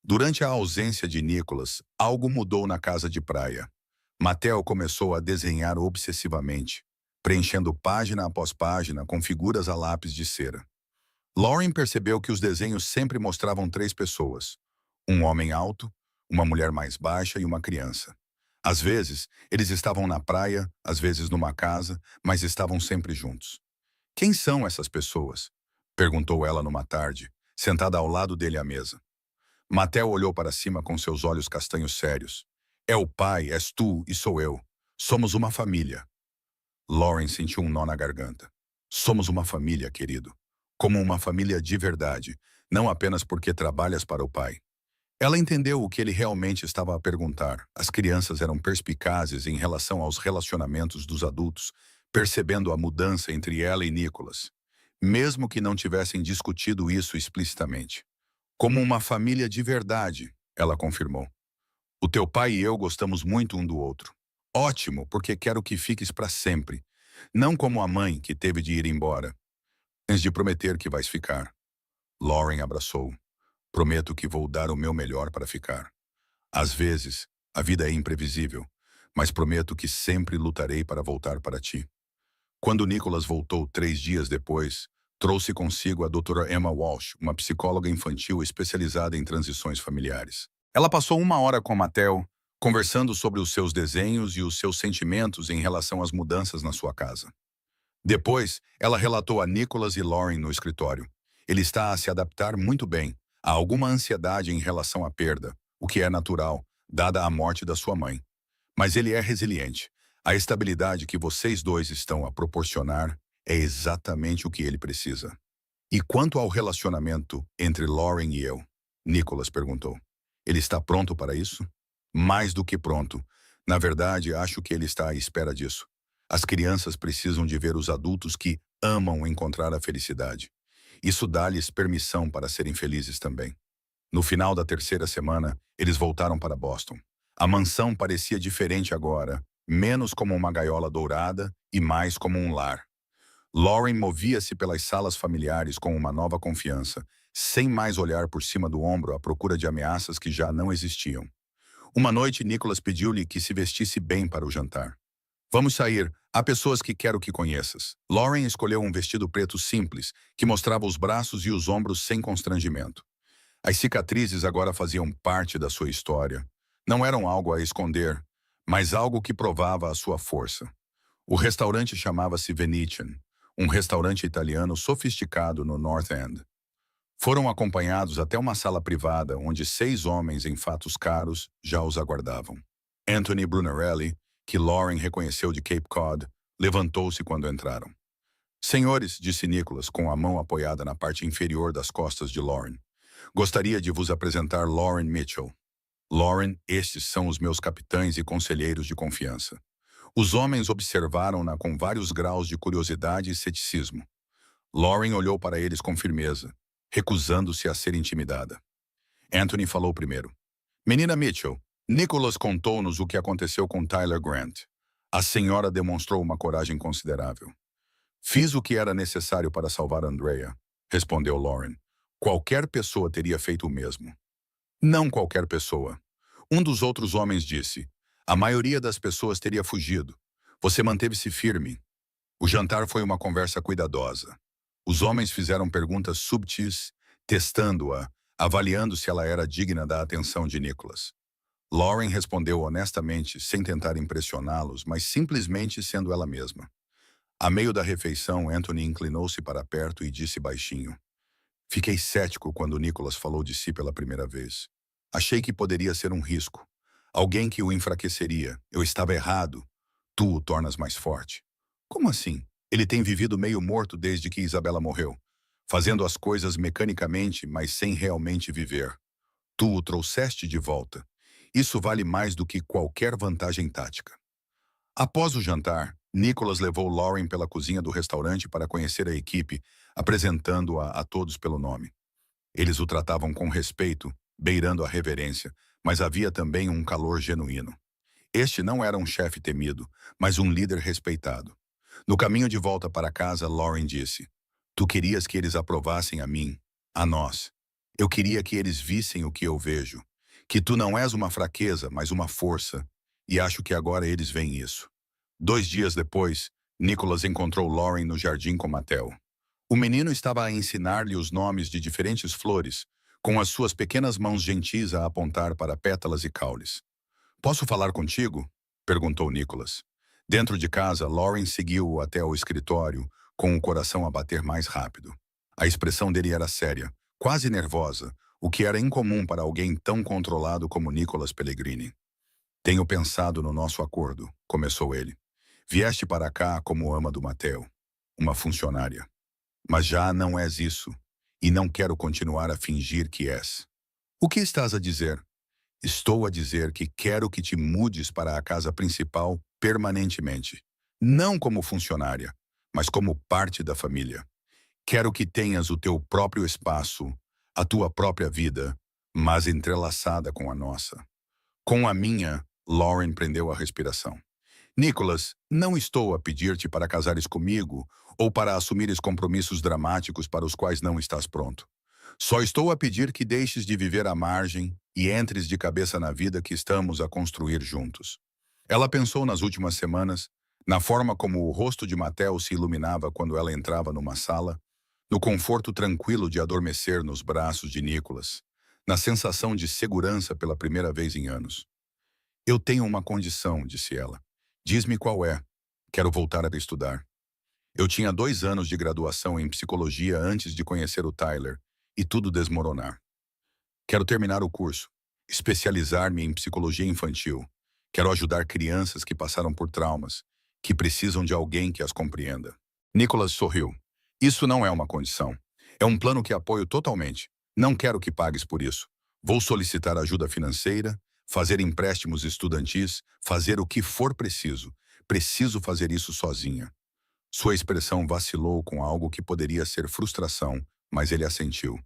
Durante a ausência de Nicholas, algo mudou na casa de praia. Mattel começou a desenhar obsessivamente, preenchendo página após página com figuras a lápis de cera. Lauren percebeu que os desenhos sempre mostravam 3 pessoas: um homem alto, uma mulher mais baixa e uma criança. Às vezes, eles estavam na praia, às vezes numa casa, mas estavam sempre juntos. Quem são essas pessoas? Perguntou ela numa tarde, sentada ao lado dele à mesa. Mattel olhou para cima com seus olhos castanhos sérios. É o pai, és tu e sou eu. Somos uma família. Lauren sentiu um nó na garganta. Somos uma família, querido. Como uma família de verdade, não apenas porque trabalhas para o pai. Ela entendeu o que ele realmente estava a perguntar. As crianças eram perspicazes em relação aos relacionamentos dos adultos, percebendo a mudança entre ela e Nicholas, mesmo que não tivessem discutido isso explicitamente. Como uma família de verdade, ela confirmou. O teu pai e eu gostamos muito um do outro. Ótimo, porque quero que fiques para sempre. Não como a mãe que teve de ir embora. Tens de prometer que vais ficar. Lauren abraçou. Prometo que vou dar o meu melhor para ficar. Às vezes, a vida é imprevisível, mas prometo que sempre lutarei para voltar para ti. Quando Nicholas voltou 3 dias depois, trouxe consigo a doutora Emma Walsh, uma psicóloga infantil especializada em transições familiares. Ela passou 1 hora com Mattel, conversando sobre os seus desenhos e os seus sentimentos em relação às mudanças na sua casa. Depois, ela relatou a Nicholas e Lauren no escritório. Ele está a se adaptar muito bem. Há alguma ansiedade em relação à perda, o que é natural, dada a morte da sua mãe. Mas ele é resiliente. A estabilidade que vocês dois estão a proporcionar é exatamente o que ele precisa. E quanto ao relacionamento entre Lauren e eu? Nicholas perguntou. Ele está pronto para isso? Mais do que pronto. Na verdade, acho que ele está à espera disso. As crianças precisam de ver os adultos que amam encontrar a felicidade. Isso dá-lhes permissão para serem felizes também. No final da 3ª semana, eles voltaram para Boston. A mansão parecia diferente agora, menos como uma gaiola dourada e mais como um lar. Lauren movia-se pelas salas familiares com uma nova confiança, sem mais olhar por cima do ombro à procura de ameaças que já não existiam. Uma noite, Nicholas pediu-lhe que se vestisse bem para o jantar. Vamos sair. Há pessoas que quero que conheças. Lauren escolheu um vestido preto simples, que mostrava os braços e os ombros sem constrangimento. As cicatrizes agora faziam parte da sua história. Não eram algo a esconder, mas algo que provava a sua força. O restaurante chamava-se Venetian, um restaurante italiano sofisticado no North End. Foram acompanhados até uma sala privada onde 6 homens em fatos caros já os aguardavam. Anthony Brunarelli, que Lauren reconheceu de Cape Cod, levantou-se quando entraram. Senhores, disse Nicholas, com a mão apoiada na parte inferior das costas de Lauren, gostaria de vos apresentar Lauren Mitchell. Lauren, estes são os meus capitães e conselheiros de confiança. Os homens observaram-na com vários graus de curiosidade e ceticismo. Lauren olhou para eles com firmeza, recusando-se a ser intimidada. Anthony falou primeiro. Menina Mitchell, Nicholas contou-nos o que aconteceu com Tyler Grant. A senhora demonstrou uma coragem considerável. Fiz o que era necessário para salvar Andrea, respondeu Lauren. Qualquer pessoa teria feito o mesmo. Não qualquer pessoa. Um dos outros homens disse. A maioria das pessoas teria fugido. Você manteve-se firme. O jantar foi uma conversa cuidadosa. Os homens fizeram perguntas subtis, testando-a, avaliando se ela era digna da atenção de Nicholas. Lauren respondeu honestamente, sem tentar impressioná-los, mas simplesmente sendo ela mesma. A meio da refeição, Anthony inclinou-se para perto e disse baixinho. Fiquei cético quando Nicholas falou de si pela primeira vez. Achei que poderia ser um risco. Alguém que o enfraqueceria. Eu estava errado. Tu o tornas mais forte. Como assim? Ele tem vivido meio morto desde que Isabela morreu, fazendo as coisas mecanicamente, mas sem realmente viver. Tu o trouxeste de volta. Isso vale mais do que qualquer vantagem tática. Após o jantar, Nicholas levou Lauren pela cozinha do restaurante para conhecer a equipe, apresentando-a a todos pelo nome. Eles o tratavam com respeito, beirando a reverência, mas havia também um calor genuíno. Este não era um chefe temido, mas um líder respeitado. No caminho de volta para casa, Lauren disse: Tu querias que eles aprovassem a mim, a nós. Eu queria que eles vissem o que eu vejo. Que tu não és uma fraqueza, mas uma força. E acho que agora eles veem isso. 2 dias depois, Nicholas encontrou Lauren no jardim com Mattel. O menino estava a ensinar-lhe os nomes de diferentes flores, com as suas pequenas mãos gentis a apontar para pétalas e caules. Posso falar contigo? Perguntou Nicholas. Dentro de casa, Lauren seguiu-o até o escritório, com o coração a bater mais rápido. A expressão dele era séria, quase nervosa, o que era incomum para alguém tão controlado como Nicholas Pellegrini. Tenho pensado no nosso acordo, começou ele. Vieste para cá como ama do Mattel, uma funcionária. Mas já não és isso, e não quero continuar a fingir que és. O que estás a dizer? Estou a dizer que quero que te mudes para a casa principal permanentemente. Não como funcionária, mas como parte da família. Quero que tenhas o teu próprio espaço, a tua própria vida, mas entrelaçada com a nossa. Com a minha, Lauren prendeu a respiração. Nicholas, não estou a pedir-te para casares comigo ou para assumires compromissos dramáticos para os quais não estás pronto. Só estou a pedir que deixes de viver à margem e entres de cabeça na vida que estamos a construir juntos. Ela pensou nas últimas semanas, na forma como o rosto de Mattel se iluminava quando ela entrava numa sala, no conforto tranquilo de adormecer nos braços de Nicholas, na sensação de segurança pela primeira vez em anos. Eu tenho uma condição, disse ela. Diz-me qual é. Quero voltar a estudar. Eu tinha 2 anos de graduação em psicologia antes de conhecer o Tyler e tudo desmoronar. Quero terminar o curso, especializar-me em psicologia infantil. Quero ajudar crianças que passaram por traumas, que precisam de alguém que as compreenda. Nicholas sorriu. Isso não é uma condição. É um plano que apoio totalmente. Não quero que pagues por isso. Vou solicitar ajuda financeira, fazer empréstimos estudantis, fazer o que for preciso. Preciso fazer isso sozinha. Sua expressão vacilou com algo que poderia ser frustração, mas ele assentiu.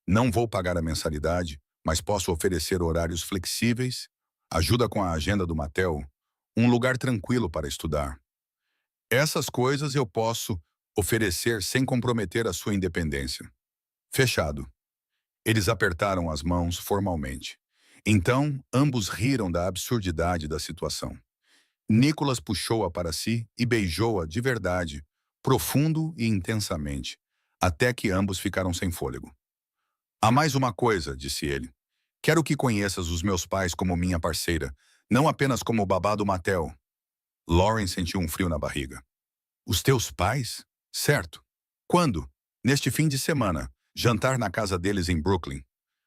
Não vou pagar a mensalidade, mas posso oferecer horários flexíveis, ajuda com a agenda do Mattel, um lugar tranquilo para estudar. Essas coisas eu posso oferecer sem comprometer a sua independência. Fechado. Eles apertaram as mãos formalmente. Então, ambos riram da absurdidade da situação. Nicholas puxou-a para si e beijou-a de verdade, profundo e intensamente, até que ambos ficaram sem fôlego. Há mais uma coisa, disse ele. Quero que conheças os meus pais como minha parceira, não apenas como babá do Mattel. Lauren sentiu um frio na barriga. Os teus pais? Certo. Quando? Neste fim de semana. Jantar na casa deles em Brooklyn.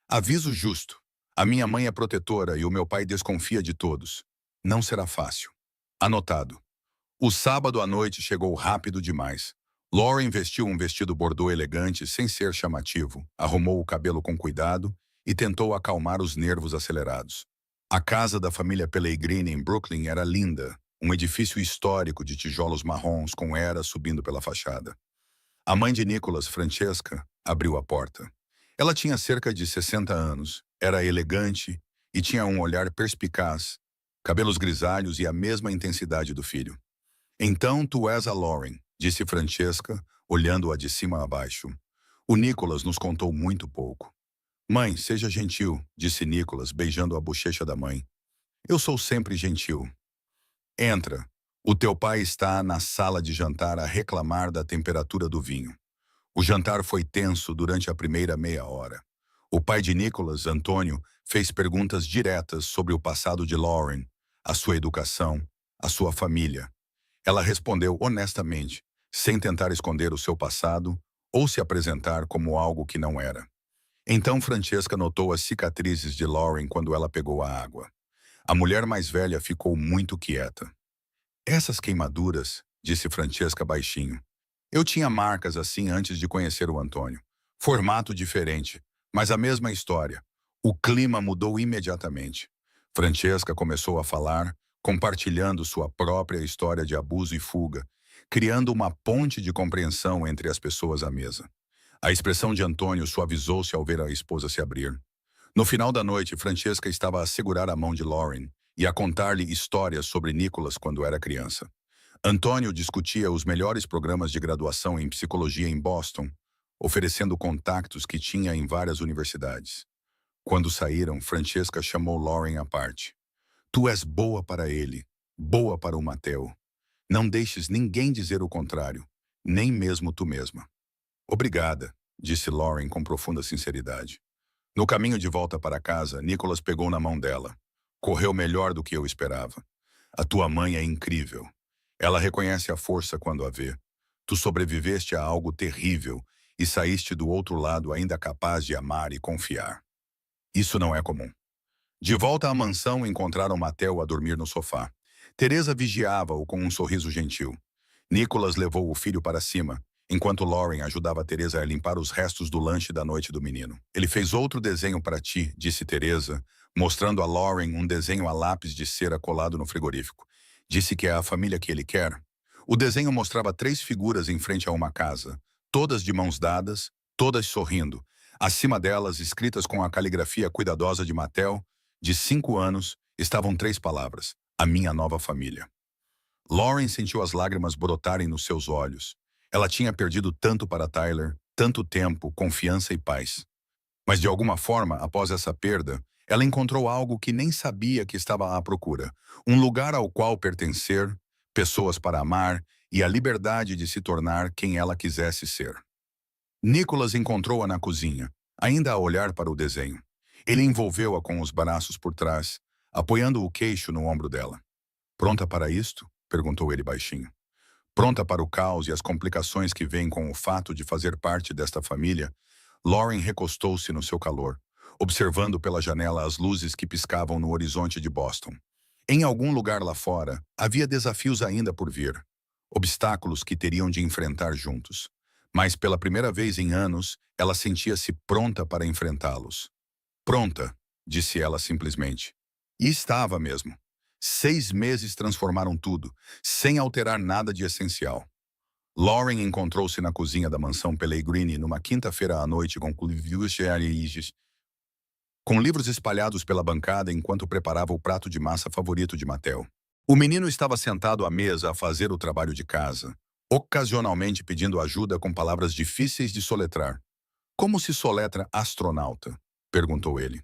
Aviso justo. A minha mãe é protetora e o meu pai desconfia de todos. Não será fácil. Anotado. O sábado à noite chegou rápido demais. Lauren vestiu um vestido bordô elegante sem ser chamativo, arrumou o cabelo com cuidado e tentou acalmar os nervos acelerados. A casa da família Pellegrini em Brooklyn era linda, um edifício histórico de tijolos marrons com eras subindo pela fachada. A mãe de Nicholas, Francesca, abriu a porta. Ela tinha cerca de 60 anos, era elegante e tinha um olhar perspicaz, cabelos grisalhos e a mesma intensidade do filho. Então tu és a Lauren, disse Francesca, olhando-a de cima a baixo. O Nicholas nos contou muito pouco. Mãe, seja gentil, disse Nicholas, beijando a bochecha da mãe. Eu sou sempre gentil. Entra. O teu pai está na sala de jantar a reclamar da temperatura do vinho. O jantar foi tenso durante a primeira meia hora. O pai de Nicholas, Antônio, fez perguntas diretas sobre o passado de Lauren, a sua educação, a sua família. Ela respondeu honestamente, sem tentar esconder o seu passado ou se apresentar como algo que não era. Então Francesca notou as cicatrizes de Lauren quando ela pegou a água. A mulher mais velha ficou muito quieta. Essas queimaduras, disse Francesca baixinho. Eu tinha marcas assim antes de conhecer o Antônio. Formato diferente, mas a mesma história. O clima mudou imediatamente. Francesca começou a falar, compartilhando sua própria história de abuso e fuga, criando uma ponte de compreensão entre as pessoas à mesa. A expressão de Antônio suavizou-se ao ver a esposa se abrir. No final da noite, Francesca estava a segurar a mão de Lauren e a contar-lhe histórias sobre Nicholas quando era criança. Antônio discutia os melhores programas de graduação em psicologia em Boston, oferecendo contactos que tinha em várias universidades. Quando saíram, Francesca chamou Lauren à parte. Tu és boa para ele, boa para o Mateo. Não deixes ninguém dizer o contrário, nem mesmo tu mesma. Obrigada, disse Lauren com profunda sinceridade. No caminho de volta para casa, Nicholas pegou na mão dela. Correu melhor do que eu esperava. A tua mãe é incrível. Ela reconhece a força quando a vê. Tu sobreviveste a algo terrível e saíste do outro lado ainda capaz de amar e confiar. Isso não é comum. De volta à mansão, encontraram Mateo a dormir no sofá. Teresa vigiava-o com um sorriso gentil. Nicholas levou o filho para cima, enquanto Lauren ajudava Teresa a limpar os restos do lanche da noite do menino. Ele fez outro desenho para ti, disse Teresa, mostrando a Lauren um desenho a lápis de cera colado no frigorífico. Disse que é a família que ele quer. O desenho mostrava 3 figuras em frente a uma casa, todas de mãos dadas, todas sorrindo. Acima delas, escritas com a caligrafia cuidadosa de Mateo, de 5 anos, estavam 3 palavras: a minha nova família. Lauren sentiu as lágrimas brotarem nos seus olhos. Ela tinha perdido tanto para Tyler, tanto tempo, confiança e paz. Mas de alguma forma, após essa perda, ela encontrou algo que nem sabia que estava à procura. Um lugar ao qual pertencer, pessoas para amar e a liberdade de se tornar quem ela quisesse ser. Nicholas encontrou-a na cozinha, ainda a olhar para o desenho. Ele envolveu-a com os braços por trás, apoiando o queixo no ombro dela. Pronta para isto? Perguntou ele baixinho. Pronta para o caos e as complicações que vêm com o fato de fazer parte desta família? Lauren recostou-se no seu calor, observando pela janela as luzes que piscavam no horizonte de Boston. Em algum lugar lá fora, havia desafios ainda por vir, obstáculos que teriam de enfrentar juntos. Mas pela primeira vez em anos, ela sentia-se pronta para enfrentá-los. Pronta, disse ela simplesmente. E estava mesmo. 6 meses transformaram tudo, sem alterar nada de essencial. Lauren encontrou-se na cozinha da mansão Pellegrini numa quinta-feira à noite com livros espalhados pela bancada enquanto preparava o prato de massa favorito de Mateo. O menino estava sentado à mesa a fazer o trabalho de casa, ocasionalmente pedindo ajuda com palavras difíceis de soletrar. Como se soletra astronauta? Perguntou ele.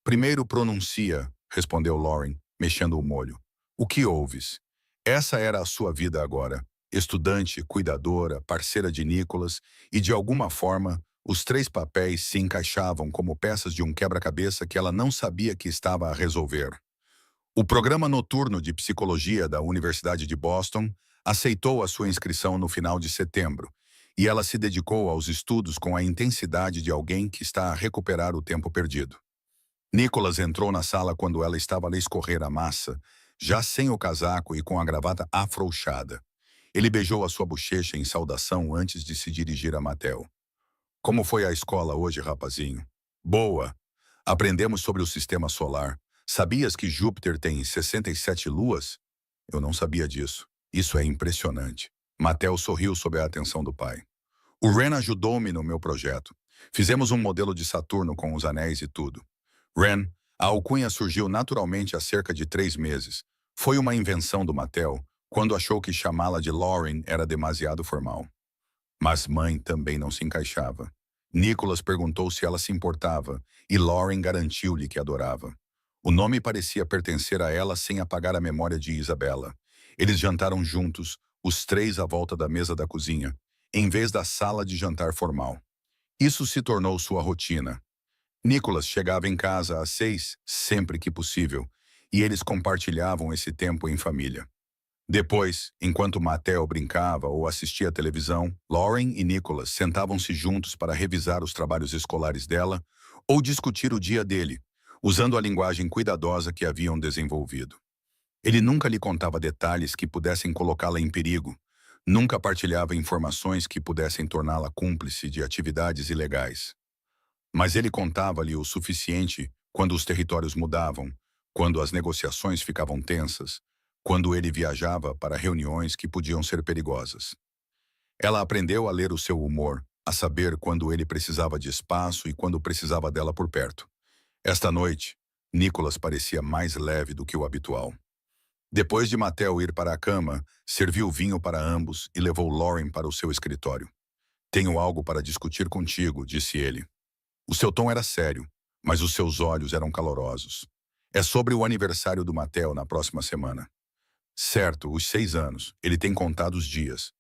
Primeiro pronuncia, respondeu Lauren, mexendo o molho. O que ouves? Essa era a sua vida agora. Estudante, cuidadora, parceira de Nicholas, e de alguma forma, os 3 papéis se encaixavam como peças de um quebra-cabeça que ela não sabia que estava a resolver. O programa noturno de psicologia da Universidade de Boston aceitou a sua inscrição no final de setembro, e ela se dedicou aos estudos com a intensidade de alguém que está a recuperar o tempo perdido. Nicholas entrou na sala quando ela estava a escorrer a massa, já sem o casaco e com a gravata afrouxada. Ele beijou a sua bochecha em saudação antes de se dirigir a Mateo. Como foi a escola hoje, rapazinho? Boa! Aprendemos sobre o sistema solar. Sabias que Júpiter tem 67 luas? Eu não sabia disso. Isso é impressionante. Mateo sorriu sob a atenção do pai. O Ren ajudou-me no meu projeto. Fizemos um modelo de Saturno com os anéis e tudo. Ren, a alcunha surgiu naturalmente há cerca de 3 meses. Foi uma invenção do Mateo, quando achou que chamá-la de Lauren era demasiado formal. Mas mãe também não se encaixava. Nicholas perguntou se ela se importava, e Lauren garantiu-lhe que adorava. O nome parecia pertencer a ela sem apagar a memória de Isabella. Eles jantaram juntos, os 3 à volta da mesa da cozinha, em vez da sala de jantar formal. Isso se tornou sua rotina. Nicholas chegava em casa às 6, sempre que possível, e eles compartilhavam esse tempo em família. Depois, enquanto Mateo brincava ou assistia à televisão, Lauren e Nicholas sentavam-se juntos para revisar os trabalhos escolares dela ou discutir o dia dele, usando a linguagem cuidadosa que haviam desenvolvido. Ele nunca lhe contava detalhes que pudessem colocá-la em perigo, nunca partilhava informações que pudessem torná-la cúmplice de atividades ilegais. Mas ele contava-lhe o suficiente quando os territórios mudavam, quando as negociações ficavam tensas, quando ele viajava para reuniões que podiam ser perigosas. Ela aprendeu a ler o seu humor, a saber quando ele precisava de espaço e quando precisava dela por perto. Esta noite, Nicholas parecia mais leve do que o habitual. Depois de Mattel ir para a cama, serviu vinho para ambos e levou Lauren para o seu escritório. "Tenho algo para discutir contigo", disse ele. O seu tom era sério, mas os seus olhos eram calorosos. "É sobre o aniversário do Mattel na próxima semana." "Certo, os 6 anos. Ele tem contado os dias."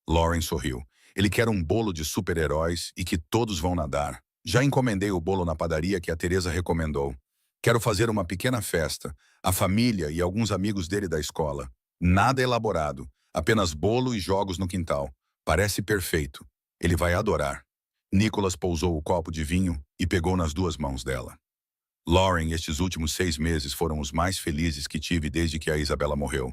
Lauren sorriu. "Ele quer um bolo de super-heróis e que todos vão nadar. Já encomendei o bolo na padaria que a Teresa recomendou. Quero fazer uma pequena festa. A família e alguns amigos dele da escola. Nada elaborado. Apenas bolo e jogos no quintal. Parece perfeito. Ele vai adorar." Nicholas pousou o copo de vinho e pegou nas 2 mãos dela. "Lauren, estes últimos 6 meses foram os mais felizes que tive desde que a Isabela morreu.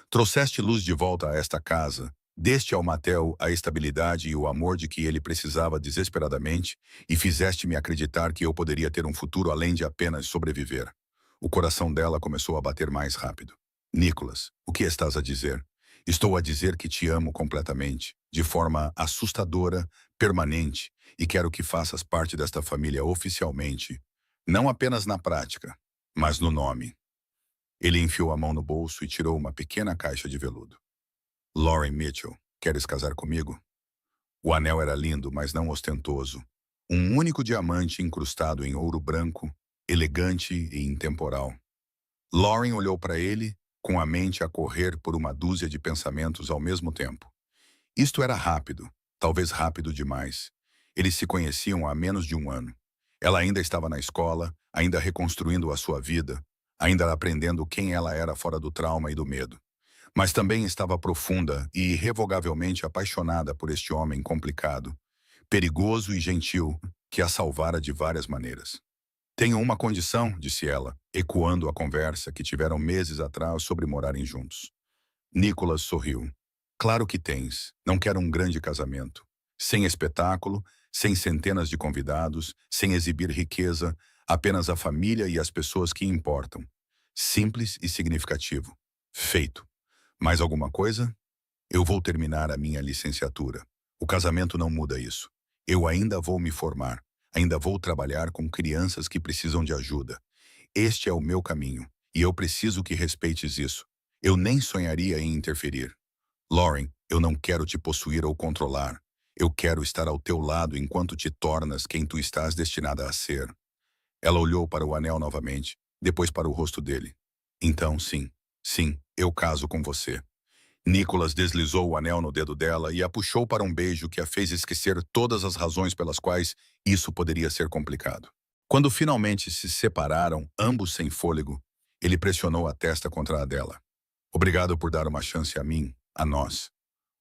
Trouxeste luz de volta a esta casa. Deste ao Mattel a estabilidade e o amor de que ele precisava desesperadamente e fizeste-me acreditar que eu poderia ter um futuro além de apenas sobreviver." O coração dela começou a bater mais rápido. "Nicholas, o que estás a dizer?" "Estou a dizer que te amo completamente, de forma assustadora, permanente, e quero que faças parte desta família oficialmente, não apenas na prática, mas no nome." Ele enfiou a mão no bolso e tirou uma pequena caixa de veludo. "Lauren Mitchell, queres casar comigo?" O anel era lindo, mas não ostentoso. Um único diamante incrustado em ouro branco, elegante e intemporal. Lauren olhou para ele, com a mente a correr por uma dúzia de pensamentos ao mesmo tempo. Isto era rápido, talvez rápido demais. Eles se conheciam há menos de 1 ano. Ela ainda estava na escola, ainda reconstruindo a sua vida, ainda aprendendo quem ela era fora do trauma e do medo. Mas também estava profunda e irrevogavelmente apaixonada por este homem complicado, perigoso e gentil, que a salvara de várias maneiras. "Tenho uma condição", disse ela, ecoando a conversa que tiveram meses atrás sobre morarem juntos. Nicholas sorriu. "Claro que tens. Não quero um grande casamento. Sem espetáculo, sem centenas de convidados, sem exibir riqueza, apenas a família e as pessoas que importam. Simples e significativo. Feito. Mais alguma coisa? Eu vou terminar a minha licenciatura. O casamento não muda isso. Eu ainda vou me formar. Ainda vou trabalhar com crianças que precisam de ajuda. Este é o meu caminho, e eu preciso que respeites isso. Eu nem sonharia em interferir. Lauren, eu não quero te possuir ou controlar. Eu quero estar ao teu lado enquanto te tornas quem tu estás destinada a ser." Ela olhou para o anel novamente, depois para o rosto dele. "Então, sim, sim, eu caso com você." Nicholas deslizou o anel no dedo dela e a puxou para um beijo que a fez esquecer todas as razões pelas quais isso poderia ser complicado. Quando finalmente se separaram, ambos sem fôlego, ele pressionou a testa contra a dela. "Obrigado por dar uma chance a mim, a nós.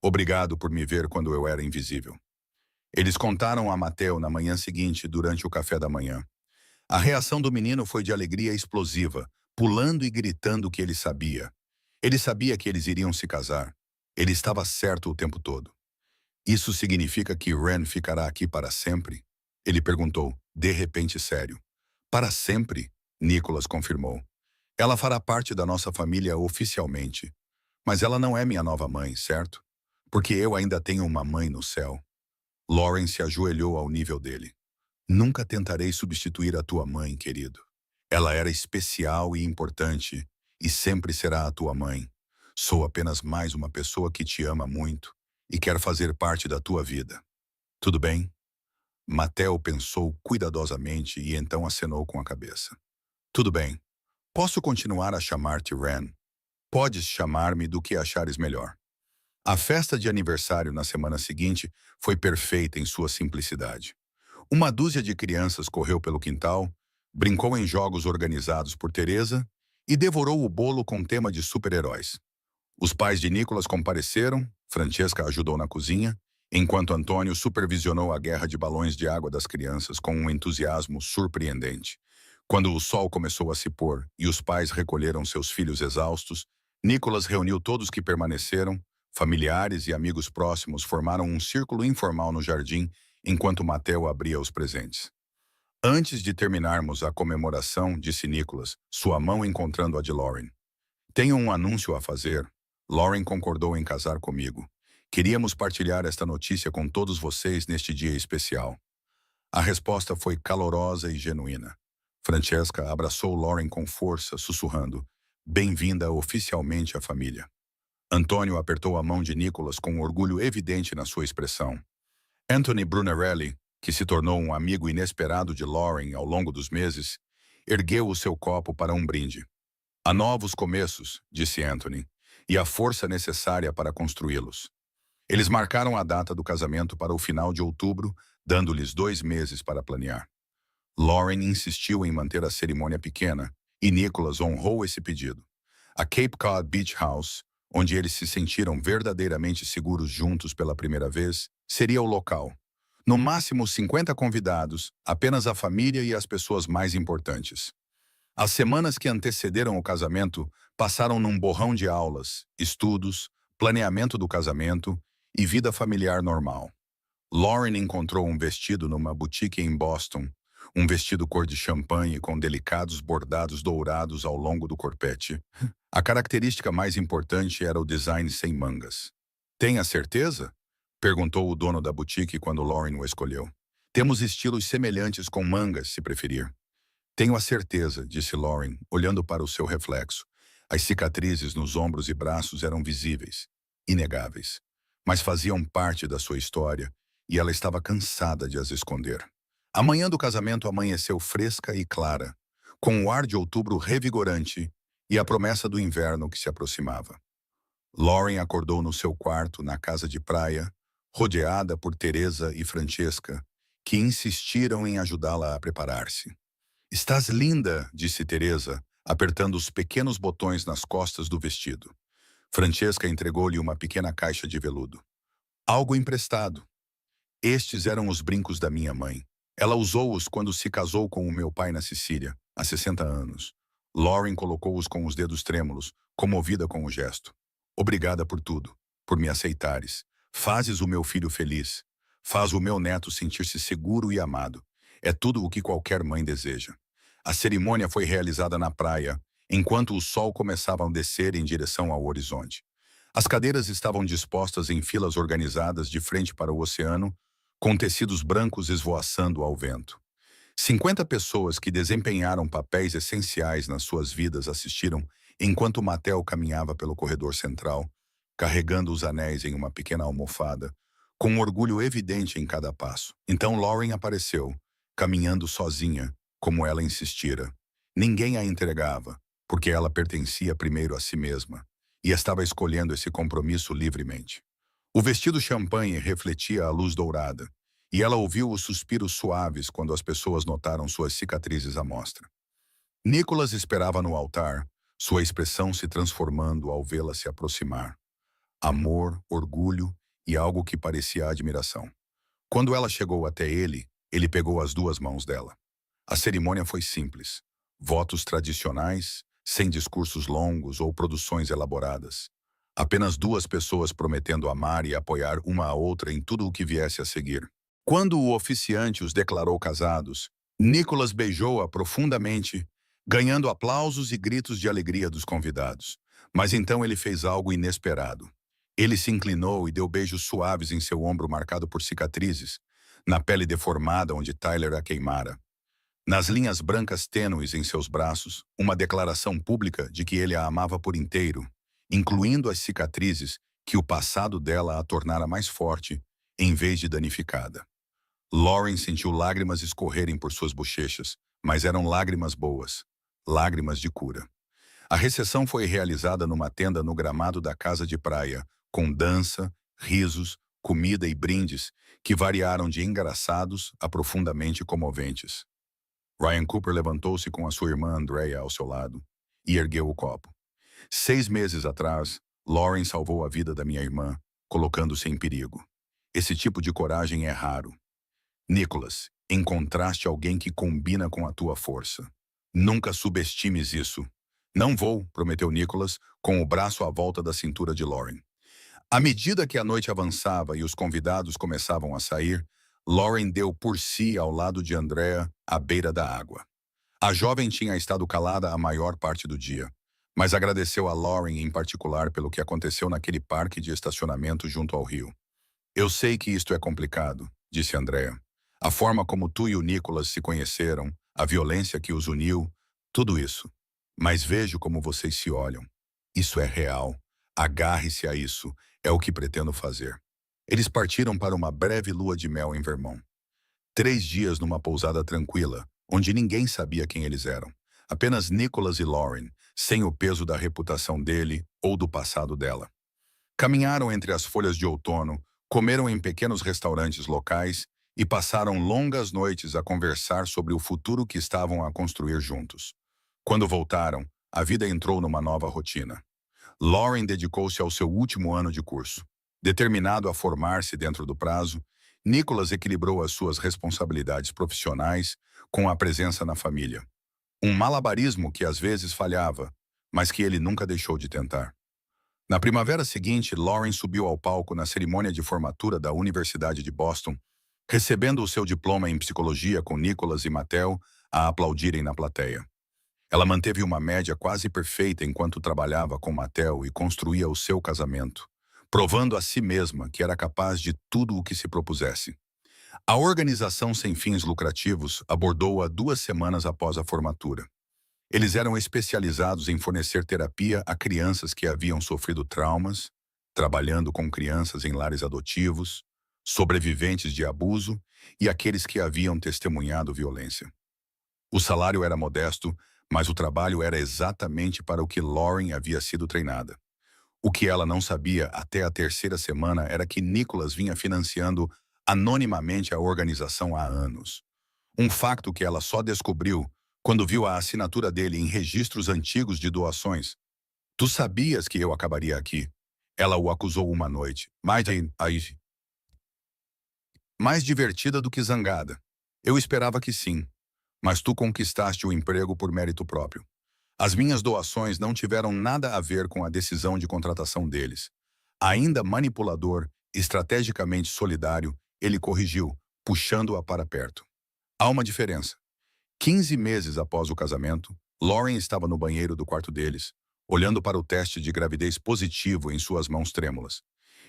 Obrigado por me ver quando eu era invisível." Eles contaram a Mateo na manhã seguinte, durante o café da manhã. A reação do menino foi de alegria explosiva, pulando e gritando que ele sabia. Ele sabia que eles iriam se casar. Ele estava certo o tempo todo. "Isso significa que Ren ficará aqui para sempre?" Ele perguntou, de repente sério. "Para sempre?" Nicholas confirmou. "Ela fará parte da nossa família oficialmente. Mas ela não é minha nova mãe, certo? Porque eu ainda tenho uma mãe no céu." Lauren se ajoelhou ao nível dele. "Nunca tentarei substituir a tua mãe, querido. Ela era especial e importante, e sempre será a tua mãe. Sou apenas mais uma pessoa que te ama muito e quer fazer parte da tua vida. Tudo bem?" Mateo pensou cuidadosamente e então acenou com a cabeça. "Tudo bem. Posso continuar a chamar-te Ren. Podes chamar-me do que achares melhor." A festa de aniversário na semana seguinte foi perfeita em sua simplicidade. Uma dúzia de crianças correu pelo quintal, brincou em jogos organizados por Teresa e devorou o bolo com tema de super-heróis. Os pais de Nicholas compareceram, Francesca ajudou na cozinha, enquanto Antônio supervisionou a guerra de balões de água das crianças com um entusiasmo surpreendente. Quando o sol começou a se pôr e os pais recolheram seus filhos exaustos, Nicholas reuniu todos que permaneceram. Familiares e amigos próximos formaram um círculo informal no jardim enquanto Mateo abria os presentes. Antes de terminarmos a comemoração, disse Nicholas, sua mão encontrando a de Lauren. Tenho um anúncio a fazer. Lauren concordou em casar comigo. Queríamos partilhar esta notícia com todos vocês neste dia especial. A resposta foi calorosa e genuína. Francesca abraçou Lauren com força, sussurrando, bem-vinda oficialmente à família. Antônio apertou a mão de Nicholas com orgulho evidente na sua expressão. Anthony Brunarelli, que se tornou um amigo inesperado de Lauren ao longo dos meses, ergueu o seu copo para um brinde. Há novos começos, disse Anthony, e a força necessária para construí-los. Eles marcaram a data do casamento para o final de outubro, dando-lhes 2 meses para planear. Lauren insistiu em manter a cerimônia pequena, e Nicholas honrou esse pedido. A Cape Cod Beach House, onde eles se sentiram verdadeiramente seguros juntos pela primeira vez, seria o local. No máximo 50 convidados, apenas a família e as pessoas mais importantes. As semanas que antecederam o casamento passaram num borrão de aulas, estudos, planeamento do casamento e vida familiar normal. Lauren encontrou um vestido numa boutique em Boston, um vestido cor de champanhe com delicados bordados dourados ao longo do corpete. A característica mais importante era o design sem mangas. Tem a certeza? Perguntou o dono da boutique quando Lauren o escolheu. Temos estilos semelhantes com mangas, se preferir. Tenho a certeza, disse Lauren, olhando para o seu reflexo. As cicatrizes nos ombros e braços eram visíveis, inegáveis, mas faziam parte da sua história e ela estava cansada de as esconder. A manhã do casamento amanheceu fresca e clara, com o ar de outubro revigorante e a promessa do inverno que se aproximava. Lauren acordou no seu quarto, na casa de praia, rodeada por Teresa e Francesca, que insistiram em ajudá-la a preparar-se. Estás linda, disse Teresa, apertando os pequenos botões nas costas do vestido. Francesca entregou-lhe uma pequena caixa de veludo. Algo emprestado. Estes eram os brincos da minha mãe. Ela usou-os quando se casou com o meu pai na Sicília, há 60 anos. Lauren colocou-os com os dedos trêmulos, comovida com o gesto. Obrigada por tudo, por me aceitares. Fazes o meu filho feliz. Faz o meu neto sentir-se seguro e amado. É tudo o que qualquer mãe deseja. A cerimônia foi realizada na praia, enquanto o sol começava a descer em direção ao horizonte. As cadeiras estavam dispostas em filas organizadas de frente para o oceano, com tecidos brancos esvoaçando ao vento. 50 pessoas que desempenharam papéis essenciais nas suas vidas assistiram enquanto Mattel caminhava pelo corredor central, carregando os anéis em uma pequena almofada, com um orgulho evidente em cada passo. Então Lauren apareceu, caminhando sozinha, como ela insistira. Ninguém a entregava, porque ela pertencia primeiro a si mesma, e estava escolhendo esse compromisso livremente. O vestido champanhe refletia a luz dourada, e ela ouviu os suspiros suaves quando as pessoas notaram suas cicatrizes à mostra. Nicholas esperava no altar, sua expressão se transformando ao vê-la se aproximar. Amor, orgulho e algo que parecia admiração. Quando ela chegou até ele, ele pegou as 2 mãos dela. A cerimônia foi simples. Votos tradicionais, sem discursos longos ou produções elaboradas. Apenas 2 pessoas prometendo amar e apoiar uma a outra em tudo o que viesse a seguir. Quando o oficiante os declarou casados, Nicholas beijou-a profundamente, ganhando aplausos e gritos de alegria dos convidados. Mas então ele fez algo inesperado. Ele se inclinou e deu beijos suaves em seu ombro marcado por cicatrizes, na pele deformada onde Tyler a queimara. Nas linhas brancas tênues em seus braços, uma declaração pública de que ele a amava por inteiro, incluindo as cicatrizes que o passado dela a tornara mais forte, em vez de danificada. Lauren sentiu lágrimas escorrerem por suas bochechas, mas eram lágrimas boas, lágrimas de cura. A recepção foi realizada numa tenda no gramado da casa de praia, com dança, risos, comida e brindes que variaram de engraçados a profundamente comoventes. Ryan Cooper levantou-se com a sua irmã Andrea ao seu lado e ergueu o copo. 6 meses atrás, Lauren salvou a vida da minha irmã, colocando-se em perigo. Esse tipo de coragem é raro. Nicholas, encontraste alguém que combina com a tua força. Nunca subestimes isso. Não vou, prometeu Nicholas, com o braço à volta da cintura de Lauren. À medida que a noite avançava e os convidados começavam a sair, Lauren deu por si ao lado de Andrea, à beira da água. A jovem tinha estado calada a maior parte do dia, mas agradeceu a Lauren em particular pelo que aconteceu naquele parque de estacionamento junto ao rio. Eu sei que isto é complicado, disse Andrea. A forma como tu e o Nicholas se conheceram, a violência que os uniu, tudo isso. Mas vejo como vocês se olham. Isso é real. Agarre-se a isso. É o que pretendo fazer. Eles partiram para uma breve lua de mel em Vermont. 3 dias numa pousada tranquila, onde ninguém sabia quem eles eram. Apenas Nicholas e Lauren, sem o peso da reputação dele ou do passado dela. Caminharam entre as folhas de outono, comeram em pequenos restaurantes locais e passaram longas noites a conversar sobre o futuro que estavam a construir juntos. Quando voltaram, a vida entrou numa nova rotina. Lauren dedicou-se ao seu último ano de curso. Determinado a formar-se dentro do prazo, Nicholas equilibrou as suas responsabilidades profissionais com a presença na família. Um malabarismo que às vezes falhava, mas que ele nunca deixou de tentar. Na primavera seguinte, Lauren subiu ao palco na cerimônia de formatura da Universidade de Boston, recebendo o seu diploma em psicologia com Nicholas e Mattel a aplaudirem na plateia. Ela manteve uma média quase perfeita enquanto trabalhava com Mattel e construía o seu casamento, provando a si mesma que era capaz de tudo o que se propusesse. A organização sem fins lucrativos abordou-a 2 semanas após a formatura. Eles eram especializados em fornecer terapia a crianças que haviam sofrido traumas, trabalhando com crianças em lares adotivos, sobreviventes de abuso e aqueles que haviam testemunhado violência. O salário era modesto, mas o trabalho era exatamente para o que Lauren havia sido treinada. O que ela não sabia até a 3ª semana era que Nicholas vinha financiando anonimamente a organização há anos. Um facto que ela só descobriu quando viu a assinatura dele em registros antigos de doações. Tu sabias que eu acabaria aqui? Ela o acusou uma noite, mais divertida do que zangada. Eu esperava que sim, mas tu conquistaste o emprego por mérito próprio. As minhas doações não tiveram nada a ver com a decisão de contratação deles. Ainda manipulador, estrategicamente solidário, ele corrigiu, puxando-a para perto. Há uma diferença. 15 meses após o casamento, Lauren estava no banheiro do quarto deles, olhando para o teste de gravidez positivo em suas mãos trêmulas.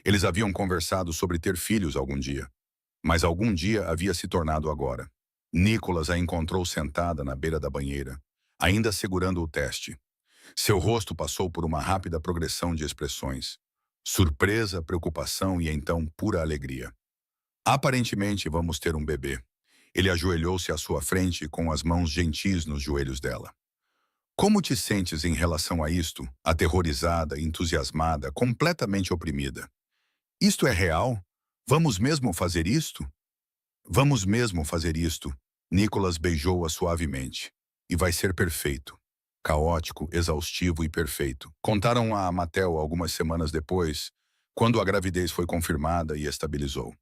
Eles haviam conversado sobre ter filhos algum dia, mas algum dia havia se tornado agora. Nicholas a encontrou sentada na beira da banheira, ainda segurando o teste. Seu rosto passou por uma rápida progressão de expressões. Surpresa, preocupação e então pura alegria. Aparentemente vamos ter um bebê. Ele ajoelhou-se à sua frente com as mãos gentis nos joelhos dela. Como te sentes em relação a isto? Aterrorizada, entusiasmada, completamente oprimida. Isto é real? Vamos mesmo fazer isto? Vamos mesmo fazer isto. Nicholas beijou-a suavemente. E vai ser perfeito. Caótico, exaustivo e perfeito. Contaram a Mattel algumas semanas depois, quando a gravidez foi confirmada e estabilizou.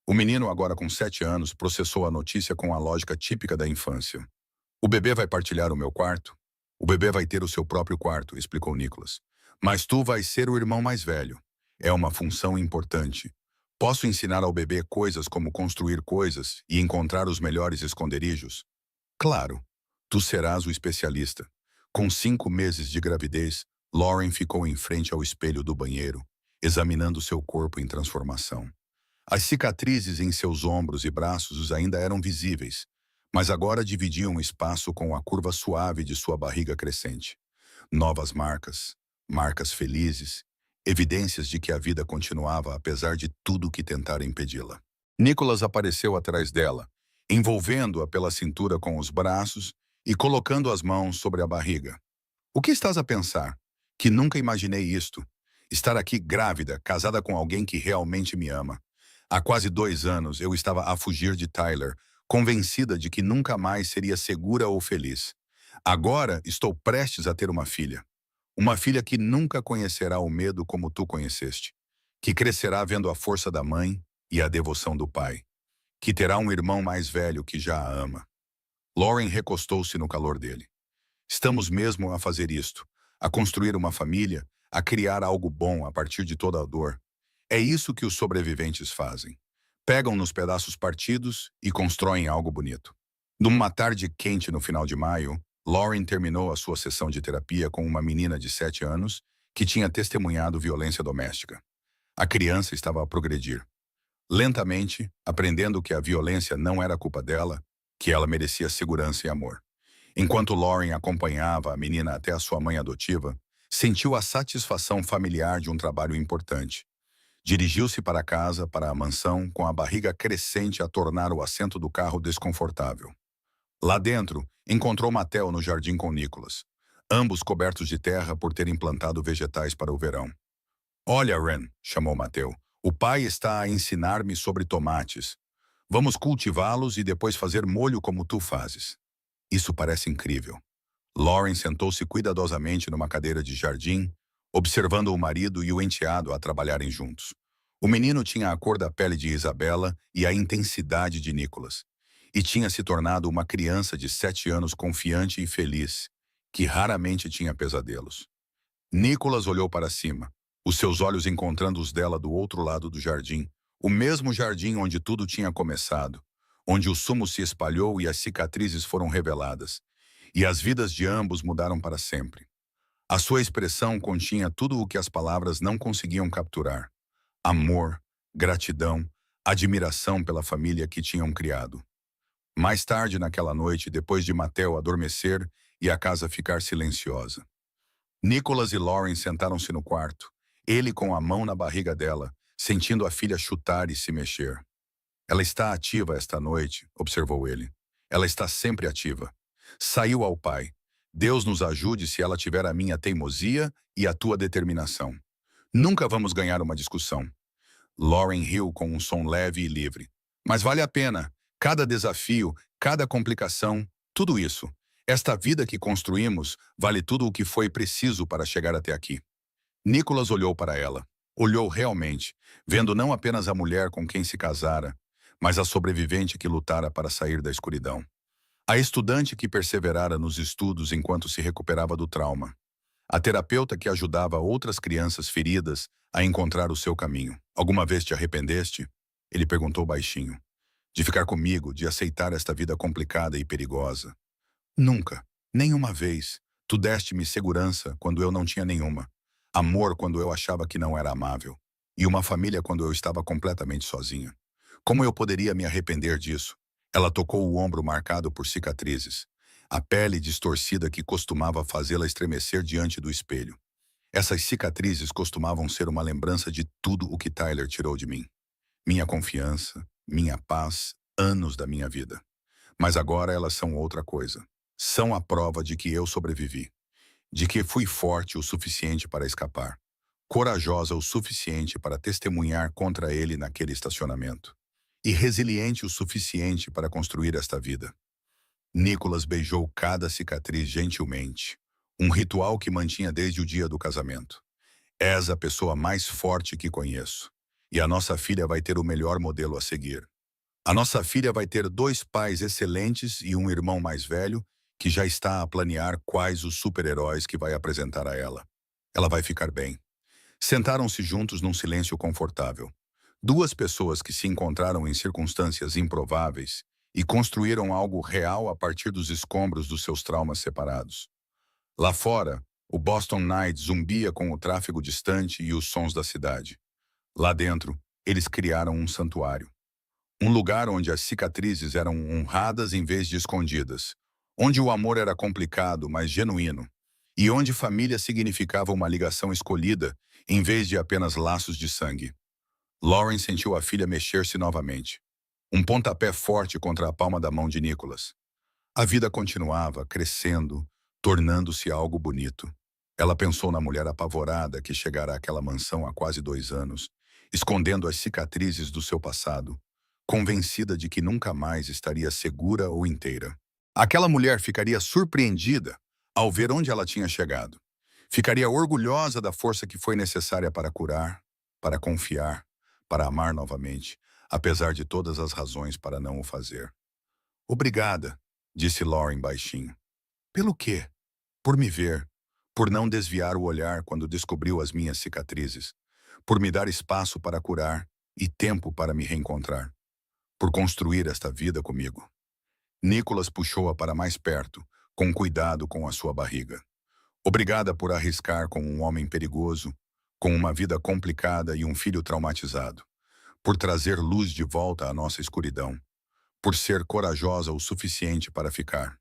O menino, agora com 7 anos, processou a notícia com a lógica típica da infância. O bebê vai partilhar o meu quarto? O bebê vai ter o seu próprio quarto, explicou Nicholas. Mas tu vais ser o irmão mais velho. É uma função importante. Posso ensinar ao bebê coisas como construir coisas e encontrar os melhores esconderijos? Claro, tu serás o especialista. Com 5 meses de gravidez, Lauren ficou em frente ao espelho do banheiro, examinando seu corpo em transformação. As cicatrizes em seus ombros e braços ainda eram visíveis, mas agora dividiam espaço com a curva suave de sua barriga crescente. Novas marcas, marcas felizes, evidências de que a vida continuava apesar de tudo que tentara impedi-la. Nicholas apareceu atrás dela, envolvendo-a pela cintura com os braços e colocando as mãos sobre a barriga. O que estás a pensar? Que nunca imaginei isto. Estar aqui grávida, casada com alguém que realmente me ama. Há quase 2 anos eu estava a fugir de Tyler, convencida de que nunca mais seria segura ou feliz. Agora estou prestes a ter uma filha. Uma filha que nunca conhecerá o medo como tu conheceste. Que crescerá vendo a força da mãe e a devoção do pai. Que terá um irmão mais velho que já a ama. Lauren recostou-se no calor dele. Estamos mesmo a fazer isto, a construir uma família, a criar algo bom a partir de toda a dor. É isso que os sobreviventes fazem. Pegam nos pedaços partidos e constroem algo bonito. Numa tarde quente no final de maio, Lauren terminou a sua sessão de terapia com uma menina de 7 anos que tinha testemunhado violência doméstica. A criança estava a progredir, lentamente, aprendendo que a violência não era culpa dela, que ela merecia segurança e amor. Enquanto Lauren acompanhava a menina até a sua mãe adotiva, sentiu a satisfação familiar de um trabalho importante. Dirigiu-se para casa, para a mansão, com a barriga crescente a tornar o assento do carro desconfortável. Lá dentro, encontrou Mateo no jardim com Nicholas, ambos cobertos de terra por terem plantado vegetais para o verão. "Olha, Ren", chamou Mateo, "o pai está a ensinar-me sobre tomates. Vamos cultivá-los e depois fazer molho como tu fazes." Isso parece incrível. Lauren sentou-se cuidadosamente numa cadeira de jardim, observando o marido e o enteado a trabalharem juntos. O menino tinha a cor da pele de Isabela e a intensidade de Nicholas, e tinha se tornado uma criança de 7 anos confiante e feliz, que raramente tinha pesadelos. Nicholas olhou para cima, os seus olhos encontrando os dela do outro lado do jardim, o mesmo jardim onde tudo tinha começado, onde o sumo se espalhou e as cicatrizes foram reveladas, e as vidas de ambos mudaram para sempre. A sua expressão continha tudo o que as palavras não conseguiam capturar: amor, gratidão, admiração pela família que tinham criado. Mais tarde naquela noite, depois de Mateo adormecer e a casa ficar silenciosa, Nicholas e Lauren sentaram-se no quarto, ele com a mão na barriga dela, sentindo a filha chutar e se mexer. "Ela está ativa esta noite", observou ele. "Ela está sempre ativa. Saiu ao pai. Deus nos ajude se ela tiver a minha teimosia e a tua determinação. Nunca vamos ganhar uma discussão." Lauren riu com um som leve e livre. "Mas vale a pena. Cada desafio, cada complicação, tudo isso. Esta vida que construímos vale tudo o que foi preciso para chegar até aqui." Nicholas olhou para ela. Olhou realmente, vendo não apenas a mulher com quem se casara, mas a sobrevivente que lutara para sair da escuridão. A estudante que perseverara nos estudos enquanto se recuperava do trauma. A terapeuta que ajudava outras crianças feridas a encontrar o seu caminho. "Alguma vez te arrependeste?" Ele perguntou baixinho. "De ficar comigo, de aceitar esta vida complicada e perigosa?" "Nunca. Nenhuma vez. Tu deste-me segurança quando eu não tinha nenhuma. Amor quando eu achava que não era amável. E uma família quando eu estava completamente sozinha. Como eu poderia me arrepender disso?" Ela tocou o ombro marcado por cicatrizes, a pele distorcida que costumava fazê-la estremecer diante do espelho. Essas cicatrizes costumavam ser uma lembrança de tudo o que Tyler tirou de mim. Minha confiança, minha paz, anos da minha vida. Mas agora elas são outra coisa. São a prova de que eu sobrevivi. De que fui forte o suficiente para escapar. Corajosa o suficiente para testemunhar contra ele naquele estacionamento. E resiliente o suficiente para construir esta vida. Nicholas beijou cada cicatriz gentilmente. Um ritual que mantinha desde o dia do casamento. "És a pessoa mais forte que conheço. E a nossa filha vai ter o melhor modelo a seguir. A nossa filha vai ter 2 pais excelentes e um irmão mais velho que já está a planear quais os super-heróis que vai apresentar a ela. Ela vai ficar bem." Sentaram-se juntos num silêncio confortável. 2 pessoas que se encontraram em circunstâncias improváveis e construíram algo real a partir dos escombros dos seus traumas separados. Lá fora, o Boston Night zumbia com o tráfego distante e os sons da cidade. Lá dentro, eles criaram um santuário. Um lugar onde as cicatrizes eram honradas em vez de escondidas. Onde o amor era complicado, mas genuíno. E onde família significava uma ligação escolhida, em vez de apenas laços de sangue. Lauren sentiu a filha mexer-se novamente. Um pontapé forte contra a palma da mão de Nicholas. A vida continuava, crescendo, tornando-se algo bonito. Ela pensou na mulher apavorada que chegara àquela mansão há quase 2 anos, escondendo as cicatrizes do seu passado, convencida de que nunca mais estaria segura ou inteira. Aquela mulher ficaria surpreendida ao ver onde ela tinha chegado. Ficaria orgulhosa da força que foi necessária para curar, para confiar, para amar novamente, apesar de todas as razões para não o fazer. "Obrigada", disse Lauren baixinho. "Pelo quê?" "Por me ver, por não desviar o olhar quando descobriu as minhas cicatrizes, por me dar espaço para curar e tempo para me reencontrar." por construir esta vida comigo. Nicholas puxou-a para mais perto, com cuidado com a sua barriga. Obrigada por arriscar com um homem perigoso, com uma vida complicada e um filho traumatizado. Por trazer luz de volta à nossa escuridão. Por ser corajosa o suficiente para ficar.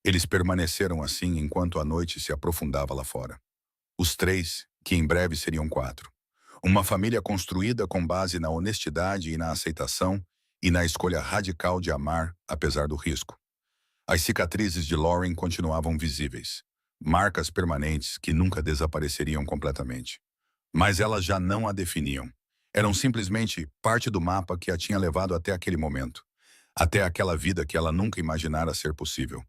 Eles permaneceram assim enquanto a noite se aprofundava lá fora. Os três, que em breve seriam quatro. Uma família construída com base na honestidade e na aceitação e na escolha radical de amar, apesar do risco. As cicatrizes de Lauren continuavam visíveis. Marcas permanentes que nunca desapareceriam completamente. Mas elas já não a definiam. Eram simplesmente parte do mapa que a tinha levado até aquele momento. Até aquela vida que ela nunca imaginara ser possível.